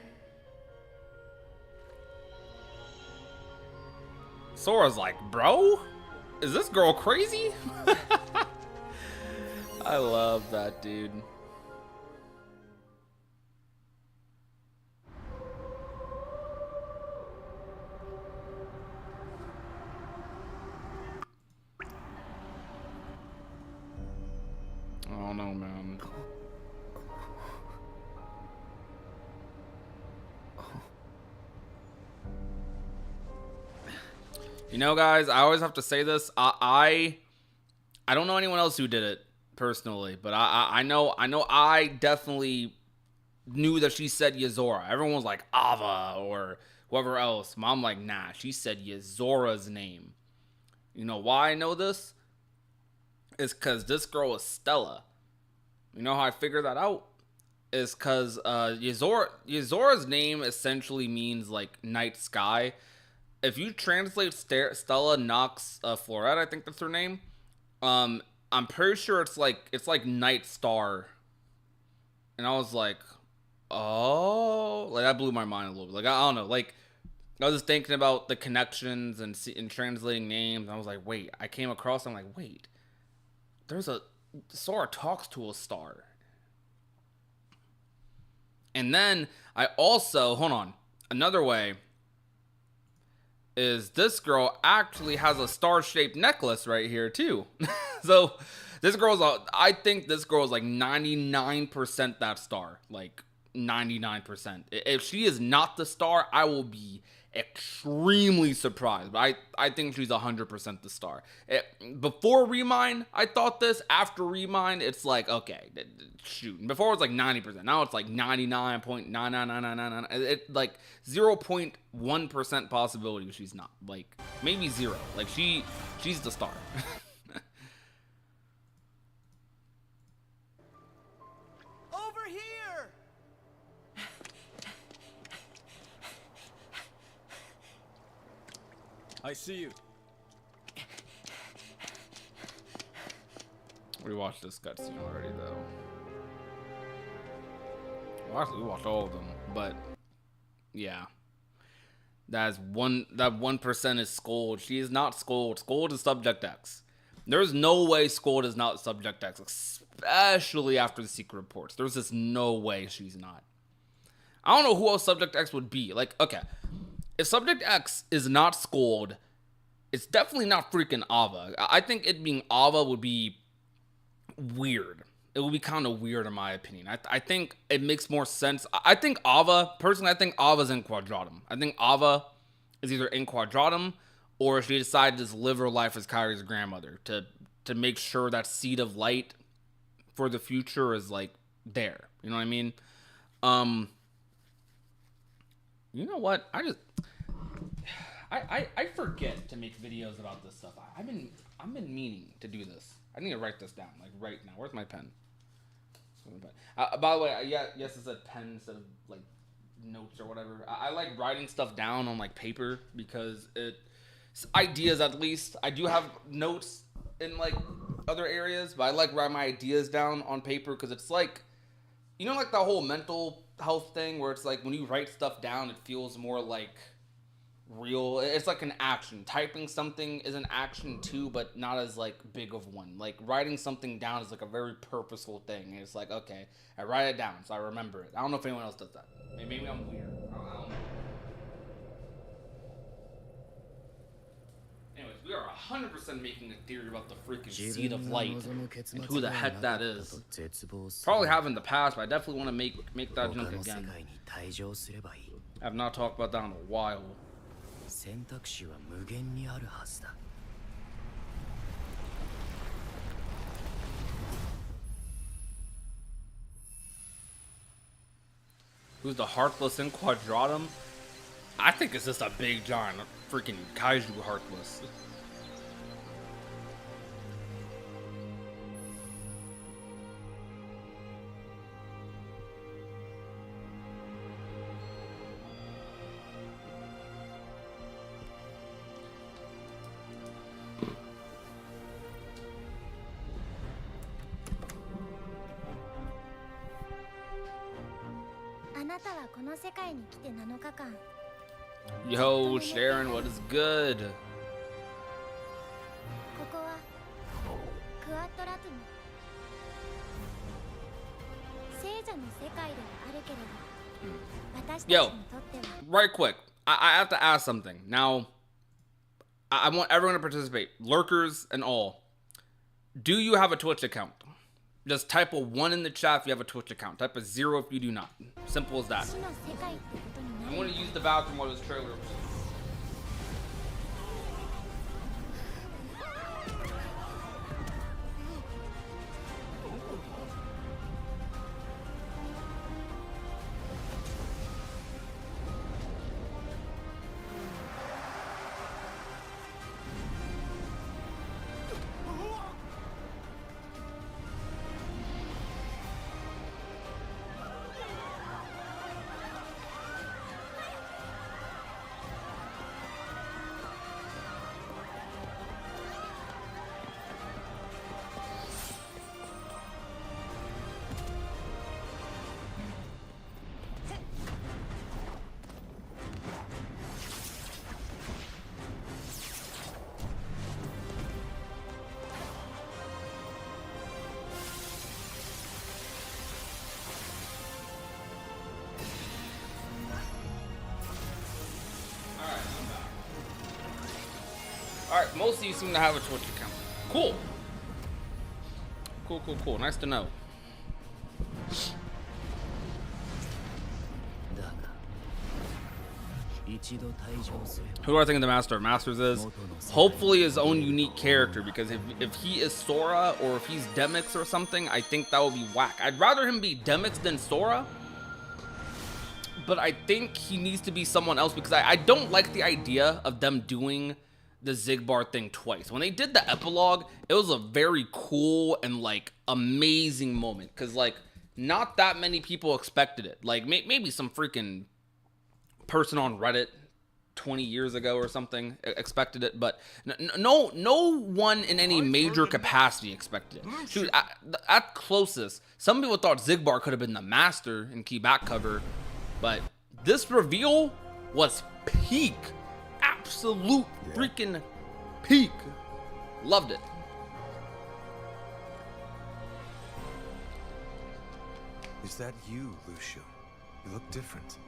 Sora's like, bro? Is this girl crazy? I love that, dude. Oh no, man. You know, guys, I always have to say this. I don't know anyone else who did it personally, but I know I definitely knew that she said Yozora. Everyone was like Ava or whoever else. Mom like, nah, she said Yozora's name. You know why I know this? It's because this girl is Stella. You know how I figured that out? Is because Yozora's name essentially means like night sky. If you translate Stella Nox Floret, I think that's her name. I'm pretty sure it's like night star. And I was like, oh, like that blew my mind a little bit. Like I don't know, like I was just thinking about the connections and translating names. And I was like, wait, I came across. I'm like, wait, there's a Sora talks to a star. And then I also, hold on, another way is this girl actually has a star-shaped necklace right here too. So this girl's, I think this girl is like 99% that star, like 99%. If she is not the star, I will be extremely surprised. But I think she's 100% the star. Before Remind, I thought this. After Remind, it's like, okay, shoot. Before it was like 90%. Now it's like 99.99999. It like 0.1% possibility she's not. Like maybe zero. Like she's the star. Over here! I see you. We watched this cutscene already, though. Well, actually, we watched all of them, but yeah, that 1% is Scold. She is not Scold. Scold is Subject X. There's no way Scold is not Subject X, especially after the secret reports. There's just no way she's not. I don't know who else Subject X would be. Like, okay, if Subject X is not Scold, it's definitely not freaking Ava. I think it being Ava would be weird. It would be kind of weird in my opinion. I think it makes more sense. I think Ava, personally, I think Ava's in Quadratum. I think Ava is either in Quadratum or she decided to just live her life as Kyrie's grandmother to make sure that seed of light for the future is like there. You know what I mean? You know what? I forget to make videos about this stuff. I've been meaning to do this. I need to write this down, like right now. Where's my pen? By the way, yes, it said pen instead of like notes or whatever. I like writing stuff down on like paper because it's ideas at least. I do have notes in like other areas, but I like write my ideas down on paper because it's like, you know, like the whole mental health thing where it's like when you write stuff down, it feels more like real. It's like an action. Typing something is an action too, but not as like big of one. Like writing something down is like a very purposeful thing. And it's like, okay, I write it down so I remember it. I don't know if anyone else does that. Maybe I'm weird. I don't know. Anyways, we are 100% making a theory about the freaking seed of light and who the heck that is. Probably have in the past, but I definitely want to make that jump again. I have not talked about that in a while. 選択肢は無限にあるはずだ。 Who's the Heartless in Quadratum? I think it's just a big giant freaking kaiju Heartless. Yo, Sharon, what is good? ここはクワトラトゥム。聖者の世界ではあるけれど、私たちにとっては。 Right quick, I have to ask something. Now, I want everyone to participate, lurkers and all. Do you have a Twitch account? Just type a 1 in the chat if you have a Twitch account. Type a 0 if you do not. Simple as that. I'm going to use the bathroom while this trailer. Alright, most of you seem to have a Twitch account. Cool. Cool. Nice to know. Who do I think the Master of Masters is? Hopefully his own unique character, because if he is Sora or if he's Demyx or something, I think that would be whack. I'd rather him be Demyx than Sora, but I think he needs to be someone else, because I don't like the idea of them doing the Xigbar thing twice. When they did the epilogue, it was a very cool and like amazing moment, because like not that many people expected it. Like maybe some freaking person on Reddit 20 years ago or something expected it, but no one in any major capacity expected it. Shoot, at closest, some people thought Xigbar could have been the Master in key back cover, but this reveal was peak, absolute freaking peak. Loved it. Is that you, Lucio? You look different.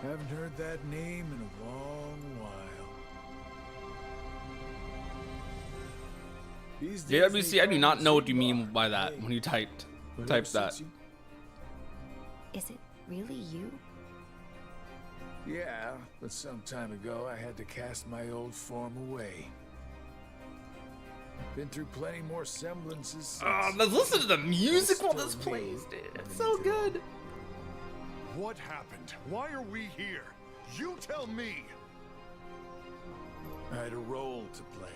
Haven't heard that name in a long while. JWC, I do not know what you mean by that when you typed that. Is it really you? Yeah, but some time ago I had to cast my old form away. Been through plenty more semblances since. Let's listen to the music while this plays, dude. It's so good. What happened? Why are we here? You tell me! I had a role to play.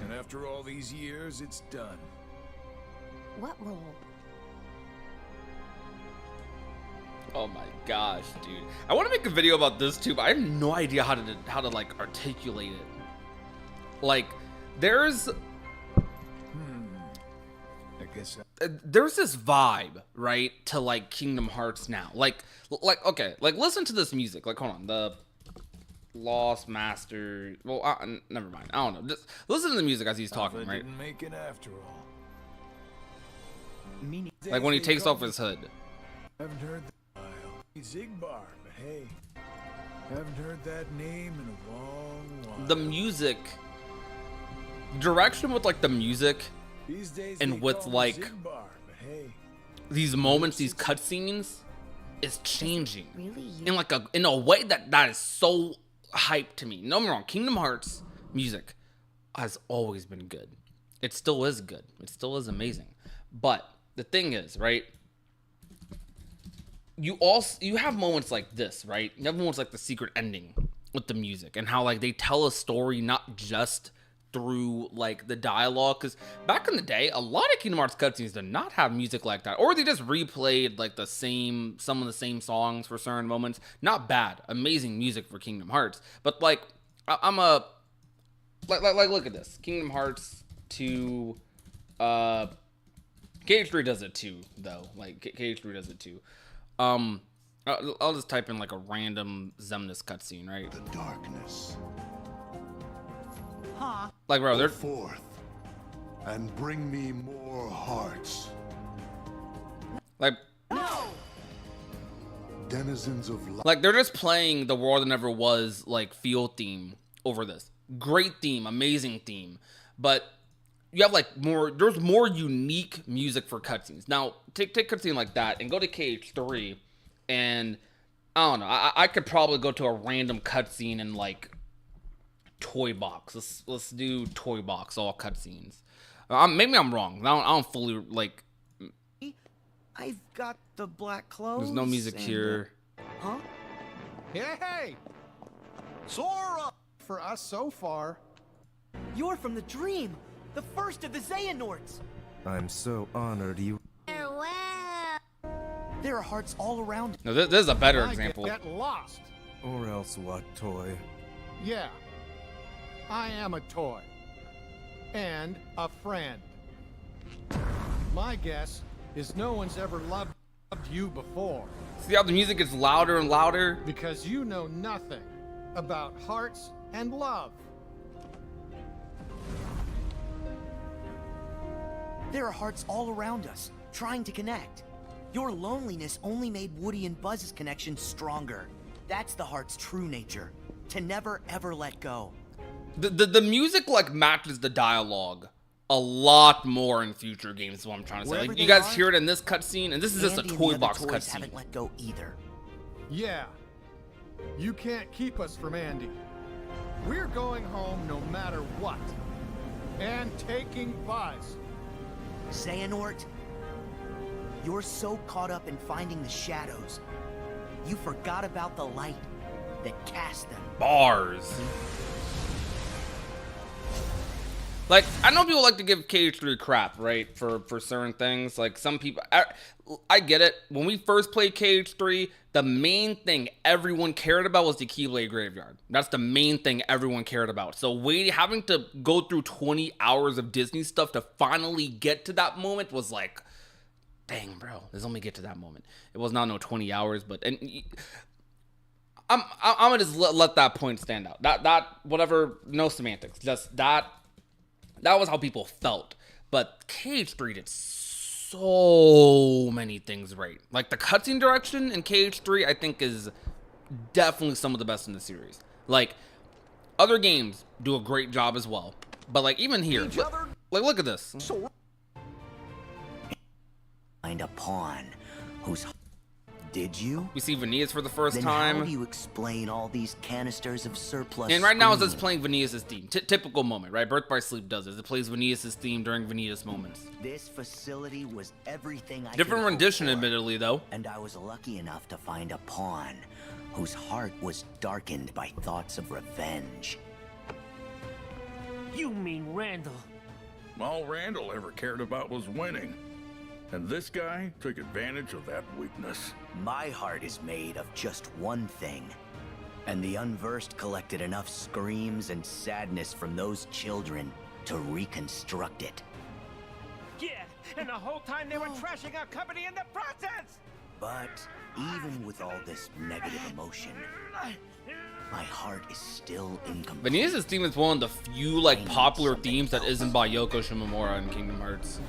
And after all these years, it's done. What role? Oh my gosh, dude. I want to make a video about this too, but I have no idea how to like articulate it. Like, there's there's this vibe, right, to like Kingdom Hearts now. Like okay, like listen to this music. Like, hold on, the Lost Master. Well, never mind. I don't know. Just listen to the music as he's talking, right? Didn't make it after all. Like when he takes off his hood. Haven't heard that Xigbar, but hey, haven't heard that name in a long while. The music, direction with like the music, These days and with like Xigbar, but hey, these moments, these cutscenes, is changing Really you? in like in a way that is so hype to me. No, I'm wrong. Kingdom Hearts music has always been good. It still is good. It still is amazing. But the thing is, right? You have moments like this, right? You have moments like the secret ending with the music and how like they tell a story not just through like the dialogue, because back in the day a lot of Kingdom Hearts cutscenes did not have music like that, or they just replayed like some of the same songs for certain moments. Not bad, amazing music for Kingdom Hearts, but like I'm a like look at this. Kingdom Hearts 2, KH3 does it too though. Like KH3 does it too. I'll just type in like a random Xemnas cutscene, right? The darkness. Huh? Like, bro, Go they're forth and bring me more hearts. like Denizens of light. Like, they're just playing the World That Never Was, like, field theme over this. Great theme, amazing theme. But you have, like, there's more unique music for cutscenes. Now, take a cutscene like that and go to KH3, and, I don't know, I could probably go to a random cutscene in, like, Toy Box. Let's do Toy Box, all cutscenes. Maybe I'm wrong. I don't fully, like... I've got the black clothes. There's no music and, here. Huh? Hey! Sora! For us so far. You're from the dream, the first of the Xehanorts. I'm so honored you. Farewell. There are hearts all around. No, this is a better I example. Get lost. Or else what, toy? Yeah. I am a toy. And a friend. My guess is no one's ever loved you before. See how the music gets louder and louder? Because you know nothing about hearts and love. There are hearts all around us, trying to connect. Your loneliness only made Woody and Buzz's connection stronger. That's the heart's true nature. to never ever let go. The music like matches the dialogue a lot more in future games, is what I'm trying to say. Wherever Like, you they guys are, hear it in this cutscene, and this is just a Andy and toy the other box toys cutscene. haven't let go either. Yeah. You can't keep us from Andy. We're going home no matter what. And taking Buzz. Xehanort, you're so caught up in finding the shadows, you forgot about the light that cast them. Bars. Like, I know people like to give KH3 crap, right, for certain things. Like, some people, I get it. When we first played KH3, the main thing everyone cared about was the Keyblade Graveyard. That's the main thing everyone cared about. So having to go through 20 hours of Disney stuff to finally get to that moment was like, dang, bro, let's only get to that moment. It was not no 20 hours, but I'm gonna just let that point stand out. That whatever, no semantics. Just that was how people felt. But KH3 did so many things right. Like, the cutscene direction in KH3, I think, is definitely some of the best in the series. Like, other games do a great job as well. But, like, even here, look at this. Find a pawn whose... Did you? We see Vanias for the first Then time. how do you explain all these canisters of surplus? And right now it's screen? just playing Vanias' theme. Typical moment, right? Birth by Sleep does this. It plays Vanias' theme during Vanitas moments. This facility was everything I Different could hope rendition, for. admittedly, though. And I was lucky enough to find a pawn whose heart was darkened by thoughts of revenge. You mean Randall? All Randall ever cared about was winning. And this guy took advantage of that weakness. My heart is made of just one thing. And the unversed collected enough screams and sadness from those children to reconstruct it. Yeah, and the whole time they were trashing our company in the process! But even with all this negative emotion, my heart is still incomplete. Vanitas' theme is one of the few, like, popular themes that isn't by Yoko Shimomura in Kingdom Hearts.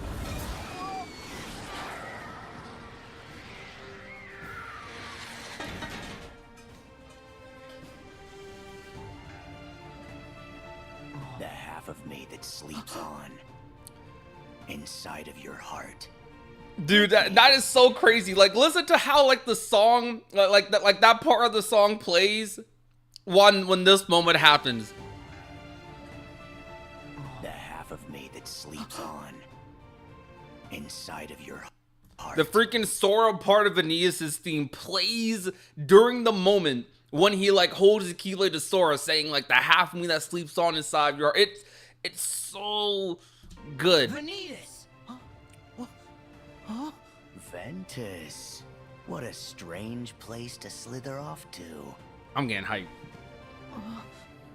The half of me that sleeps on inside of your heart. Dude, that is so crazy. Like, listen to how, like, the song, like that part of the song plays when this moment happens. The half of me that sleeps on inside of your heart. The freaking Sora part of Vanitas' theme plays during the moment when he, like, holds his Keyblade to Sora, saying, like, the half of me that sleeps on inside your heart. It's so good. Vanitas! Huh? Ventus. What a strange place to slither off to. I'm getting hyped.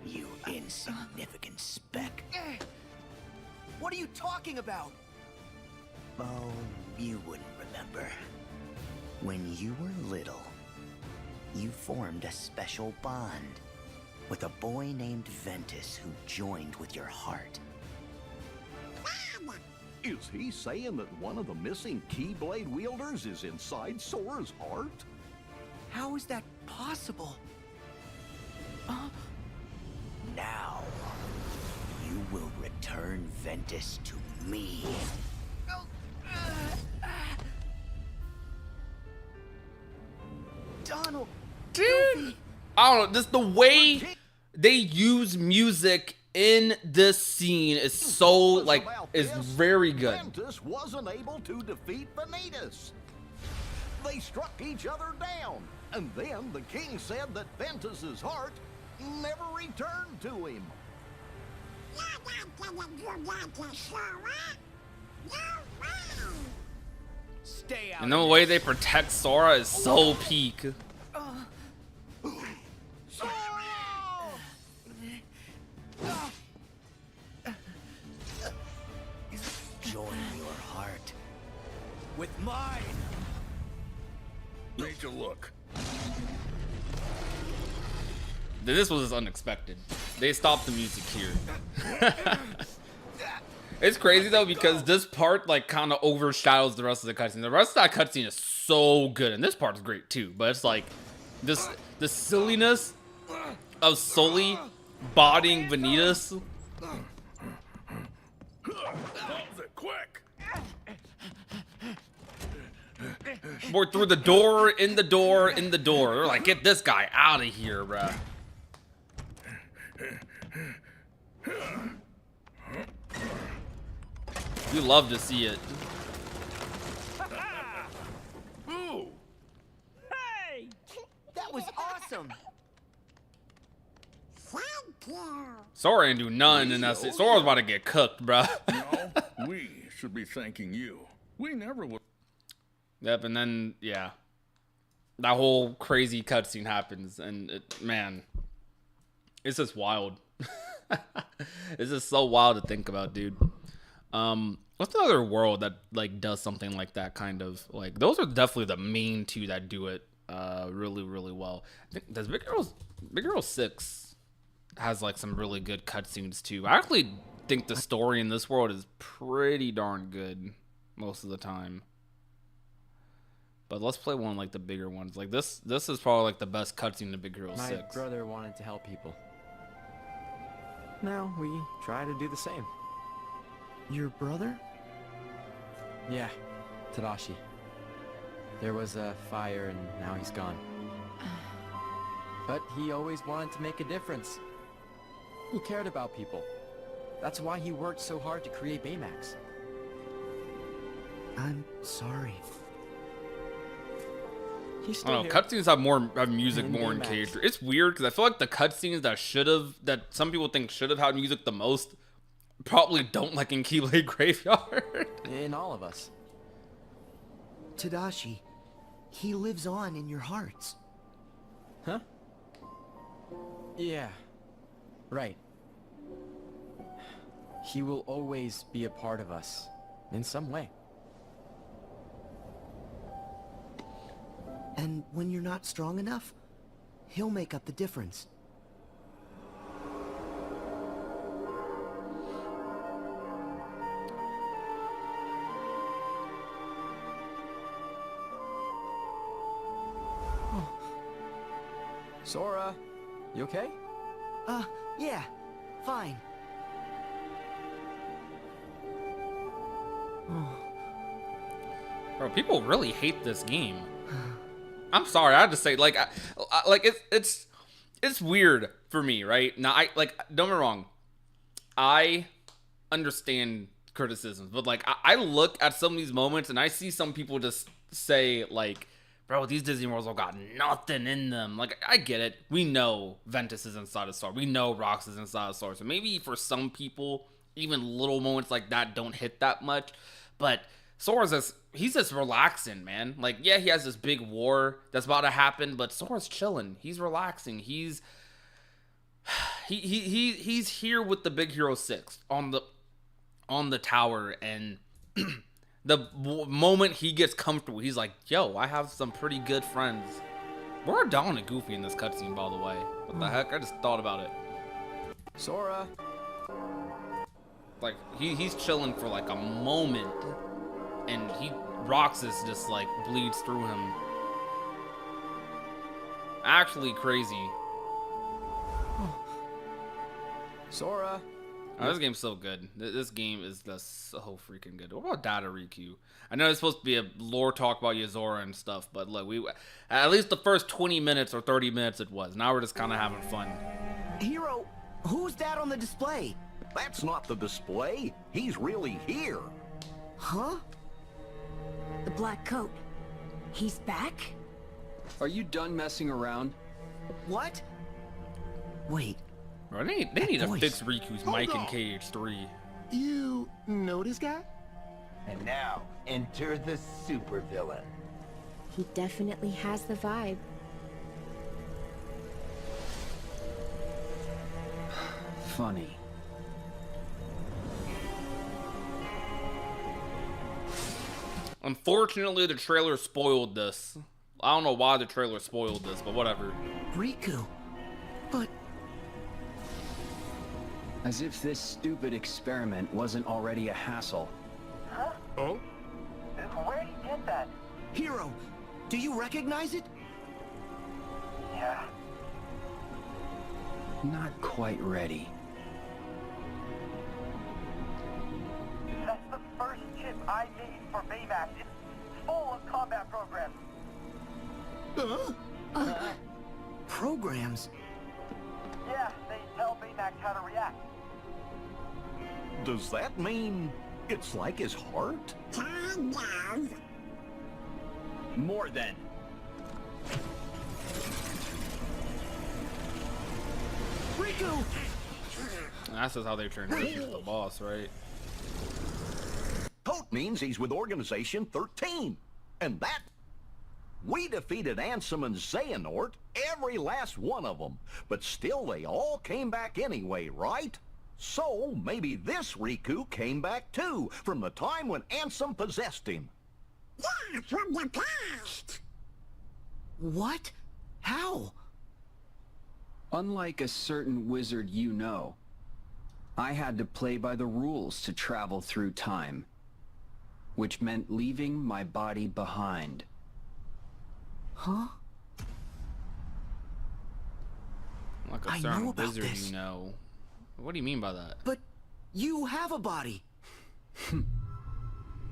You insignificant speck. What are you talking about? Oh, you wouldn't remember. When you were little, you formed a special bond with a boy named Ventus who joined with your heart. Is he saying that one of the missing Keyblade wielders is inside Sora's heart? How is that possible? Now, you will return Ventus to me. Donald! Dude! I don't know, just the way they use music in this scene is so, like, is very good. Ventus wasn't able to defeat Vanitas. They struck each other down, and then the king said that Ventus's heart never returned to him. Stay out. And the way they protect Sora is so peak. Join your heart with mine. Need to look. This was unexpected. They stopped the music here. It's crazy though, because this part, like, kind of overshadows the rest of the cutscene. The rest of that cutscene is so good, and this part is great too. But it's like the silliness of Sully bodying Vanitas. Close it, quick! We're through the door, in the door, in the door. They're like, get this guy out of here, bruh. You love to see it. Ooh! Hey! That was awesome. Sora didn't do none, and that's it. Sora's about to get cooked, bruh. No, we should be thanking you. We never would. Yep, and then, yeah. That whole crazy cutscene happens, and it, man, it's just wild. It's just so wild to think about, dude. What's the other world that, like, does something like that, kind of? Like, those are definitely the main two that do it really, really well. I think, does Big Hero 6 has, like, some really good cutscenes, too. I actually think the story in this world is pretty darn good most of the time. But let's play one like the bigger ones. Like this is probably like the best cutscene in Big Hero 6. My brother wanted to help people. Now we try to do the same. Your brother? Yeah, Tadashi. There was a fire and now he's gone. But he always wanted to make a difference. He cared about people. That's why he worked so hard to create Baymax. I'm sorry. I don't know, cutscenes have music more engaged. It's weird because I feel like the cutscenes that some people think should have had music the most probably don't, like in Keyblade Graveyard. In all of us. Tadashi, he lives on in your hearts. Huh? Yeah. Right. He will always be a part of us, in some way. And when you're not strong enough, he'll make up the difference. Sora, you okay? Yeah, fine. Bro, people really hate this game. I'm sorry, I have to say, like, it's weird for me, right? Now, don't get me wrong, I understand criticisms, but like, I look at some of these moments and I see some people just say, like, bro, these Disney worlds all got nothing in them. Like, I get it. We know Ventus is inside of Sora. We know Rox is inside of Sora. So maybe for some people, even little moments like that don't hit that much. But Sora's he's just relaxing, man. Like, yeah, he has this big war that's about to happen, but Sora's chilling. He's relaxing. He's here with the Big Hero 6 on the tower, and the moment he gets comfortable, he's like, yo, I have some pretty good friends. Where are Donald and Goofy in this cutscene, by the way? What the heck? I just thought about it. Sora. Like, he's chilling for like a moment, and Roxas just like bleeds through him. Actually crazy. Sora. Oh, this game's so good. This game is just so freaking good. What about Data Riku? I know it's supposed to be a lore talk about Yozora and stuff, but look, at least the first 20 minutes or 30 minutes it was. Now we're just kind of having fun. Hero, who's that on the display? That's not the display. He's really here. Huh? The black coat. He's back? Are you done messing around? What? Wait. Bro, they need to fix Riku's mic in KH3. You know this guy? And now, enter the supervillain. He definitely has the vibe. Funny. Unfortunately, the trailer spoiled this. I don't know why the trailer spoiled this, but whatever. Riku. But... As if this stupid experiment wasn't already a hassle. Huh? Oh? Where'd he get that? Hero, do you recognize it? Yeah. not quite ready. That's the first chip I made for Baymax. It's full of combat programs. Programs? Yeah, they tell Baymax how to react. Does that mean it's like his heart? More than. Riku! That's just how they turn Riku to the boss, right? Coat means he's with Organization 13. And that... We defeated Ansem and Xehanort, every last one of them. But still, they all came back anyway, right? So, maybe this Riku came back too, from the time when Ansem possessed him. Yeah, from the past. What? How? Unlike a certain wizard you know, I had to play by the rules to travel through time, which meant leaving my body behind. Huh? Like a I certain know about wizard, this. you know. What do you mean by that? But you have a body.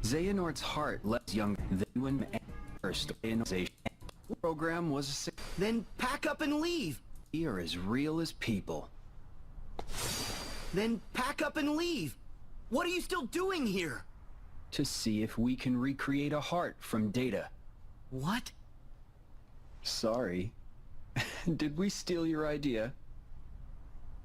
Xehanort's heart left young when first organization program was a success. Then pack up and leave. We are as real as people. Then pack up and leave. What are you still doing here? To see if we can recreate a heart from data. What? Sorry. Did we steal your idea?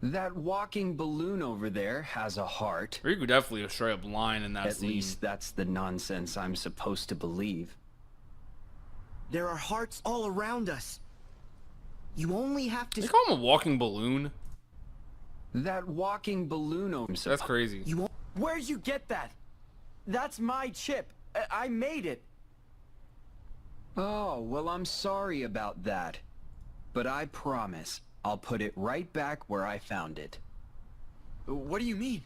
That walking balloon over there has a heart. Riku definitely a straight up line in that At scene. least that's the nonsense I'm supposed to believe. There are hearts all around us. You only have to... They call him a walking balloon? That walking balloon over... That's crazy. You won't... Where'd you get that? That's my chip. I made it. Oh, well, I'm sorry about that. But I promise, I'll put it right back where I found it. What do you mean?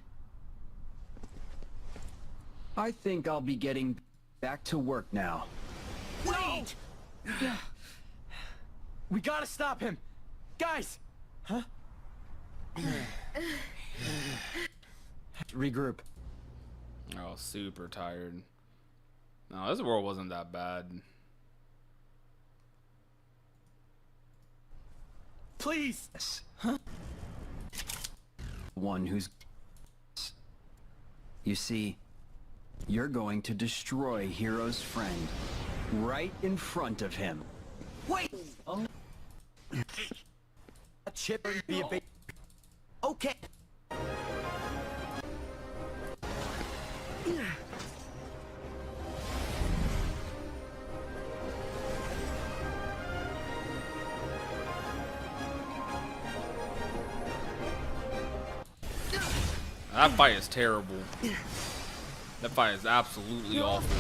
I think I'll be getting back to work now. Wait! We gotta stop him! Guys! Huh? Regroup. Oh, super tired. No, this world wasn't that bad. Please! Huh? One who's... You see, you're going to destroy Hero's friend right in front of him. Wait! A chip would be a big... Okay. That fight is terrible. That fight is absolutely awful.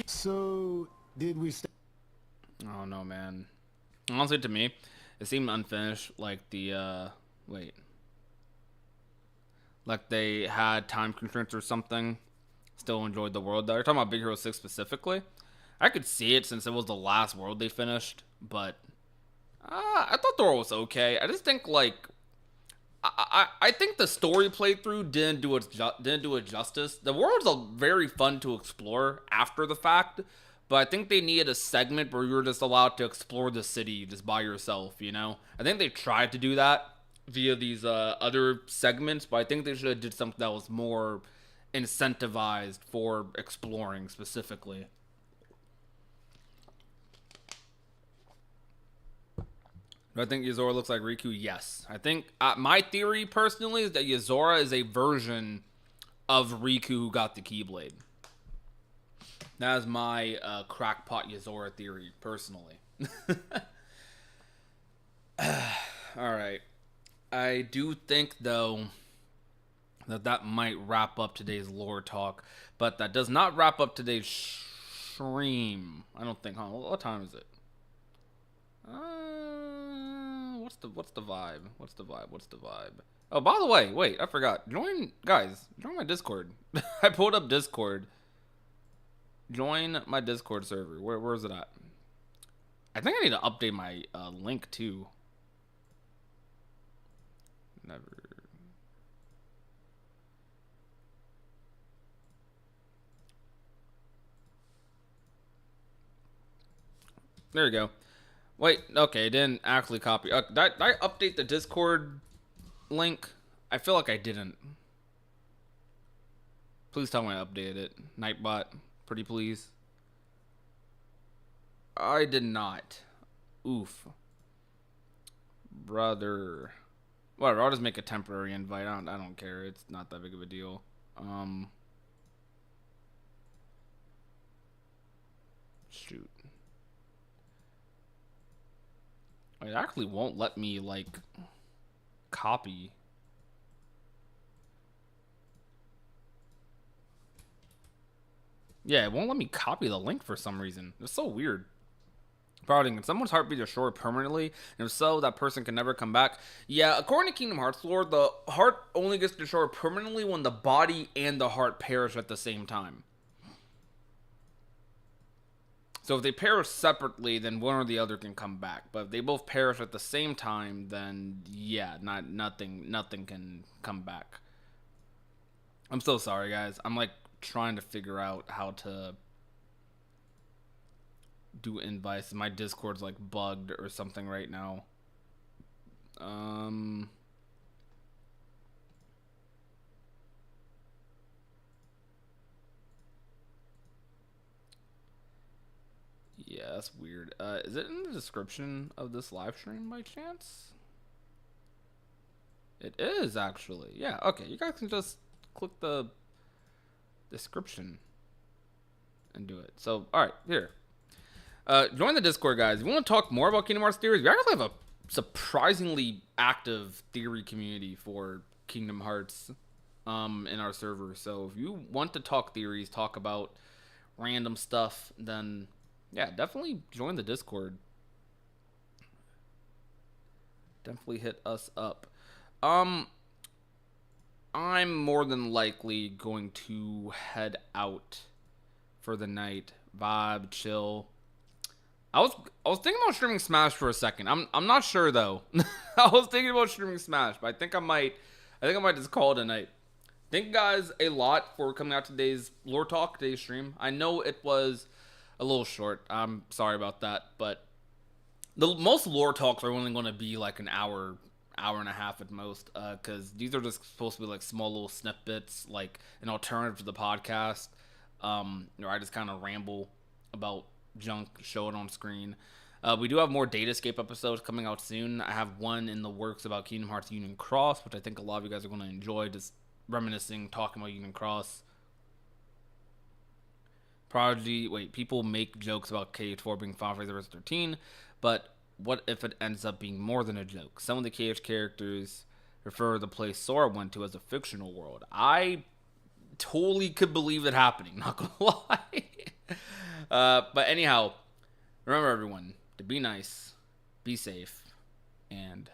So, did we... Oh no, man. Honestly, to me, it seemed unfinished. Like the wait, like they had time constraints or something. Still enjoyed the world though. You're talking about Big Hero 6 specifically. I could see it since it was the last world they finished, but I thought the world was okay. I just think like I think the story playthrough didn't do it justice. The world's very fun to explore after the fact, but I think they needed a segment where you were just allowed to explore the city just by yourself, you know? I think they tried to do that via these other segments, but I think they should have did something that was more incentivized for exploring specifically. Do I think Yozora looks like Riku? Yes. I think my theory personally is that Yozora is a version of Riku who got the Keyblade. That is my crackpot Yozora theory personally. Alright. I do think though that might wrap up today's lore talk, but that does not wrap up today's stream. I don't think. Huh? What time is it? What's the vibe? What's the vibe? Oh, by the way, wait, I forgot. Join my Discord. I pulled up Discord. Join my Discord server. Where is it at? I think I need to update my link too. Never. There you go. Wait, okay, it didn't actually copy. Did I update the Discord link? I feel like I didn't. Please tell me I updated it. Nightbot, pretty please. I did not. Oof. Brother. Whatever, I'll just make a temporary invite. I don't care. It's not that big of a deal. Shoot. It actually won't let me, like, copy. Yeah, it won't let me copy the link for some reason. It's so weird. Probably, can someone's heart be destroyed permanently? And if so, that person can never come back? Yeah, according to Kingdom Hearts lore, the heart only gets destroyed permanently when the body and the heart perish at the same time. So if they perish separately, then one or the other can come back. But if they both perish at the same time, then yeah, nothing can come back. I'm so sorry, guys. I'm like trying to figure out how to do invites. My Discord's like bugged or something right now. Yeah, that's weird. Is it in the description of this live stream by chance? It is actually. Yeah, okay. You guys can just click the description and do it. So, alright, here. Join the Discord, guys. If you want to talk more about Kingdom Hearts theories, we actually have a surprisingly active theory community for Kingdom Hearts in our server. So if you want to talk theories, talk about random stuff, then yeah, definitely join the Discord. Definitely hit us up. I'm more than likely going to head out for the night. Vibe, chill. I was thinking about streaming Smash for a second. I'm not sure though. I was thinking about streaming Smash, but I think I might just call it a night. Thank you guys a lot for coming out to today's lore talk, today's stream. I know it was a little short. I'm sorry about that, but the most lore talks are only going to be like an hour and a half at most, because these are just supposed to be like small little snippets, like an alternative to the podcast, where I just kind of ramble about junk, show it on screen. We do have more Datascape episodes coming out soon. I have one in the works about Kingdom Hearts Union Cross, which I think a lot of you guys are going to enjoy, just reminiscing, talking about Union Cross. People make jokes about KH4 being Final Fantasy Verse 13, but what if it ends up being more than a joke? Some of the KH characters refer to the place Sora went to as a fictional world. I totally could believe it happening, not gonna lie. But anyhow, remember everyone, to be nice, be safe, and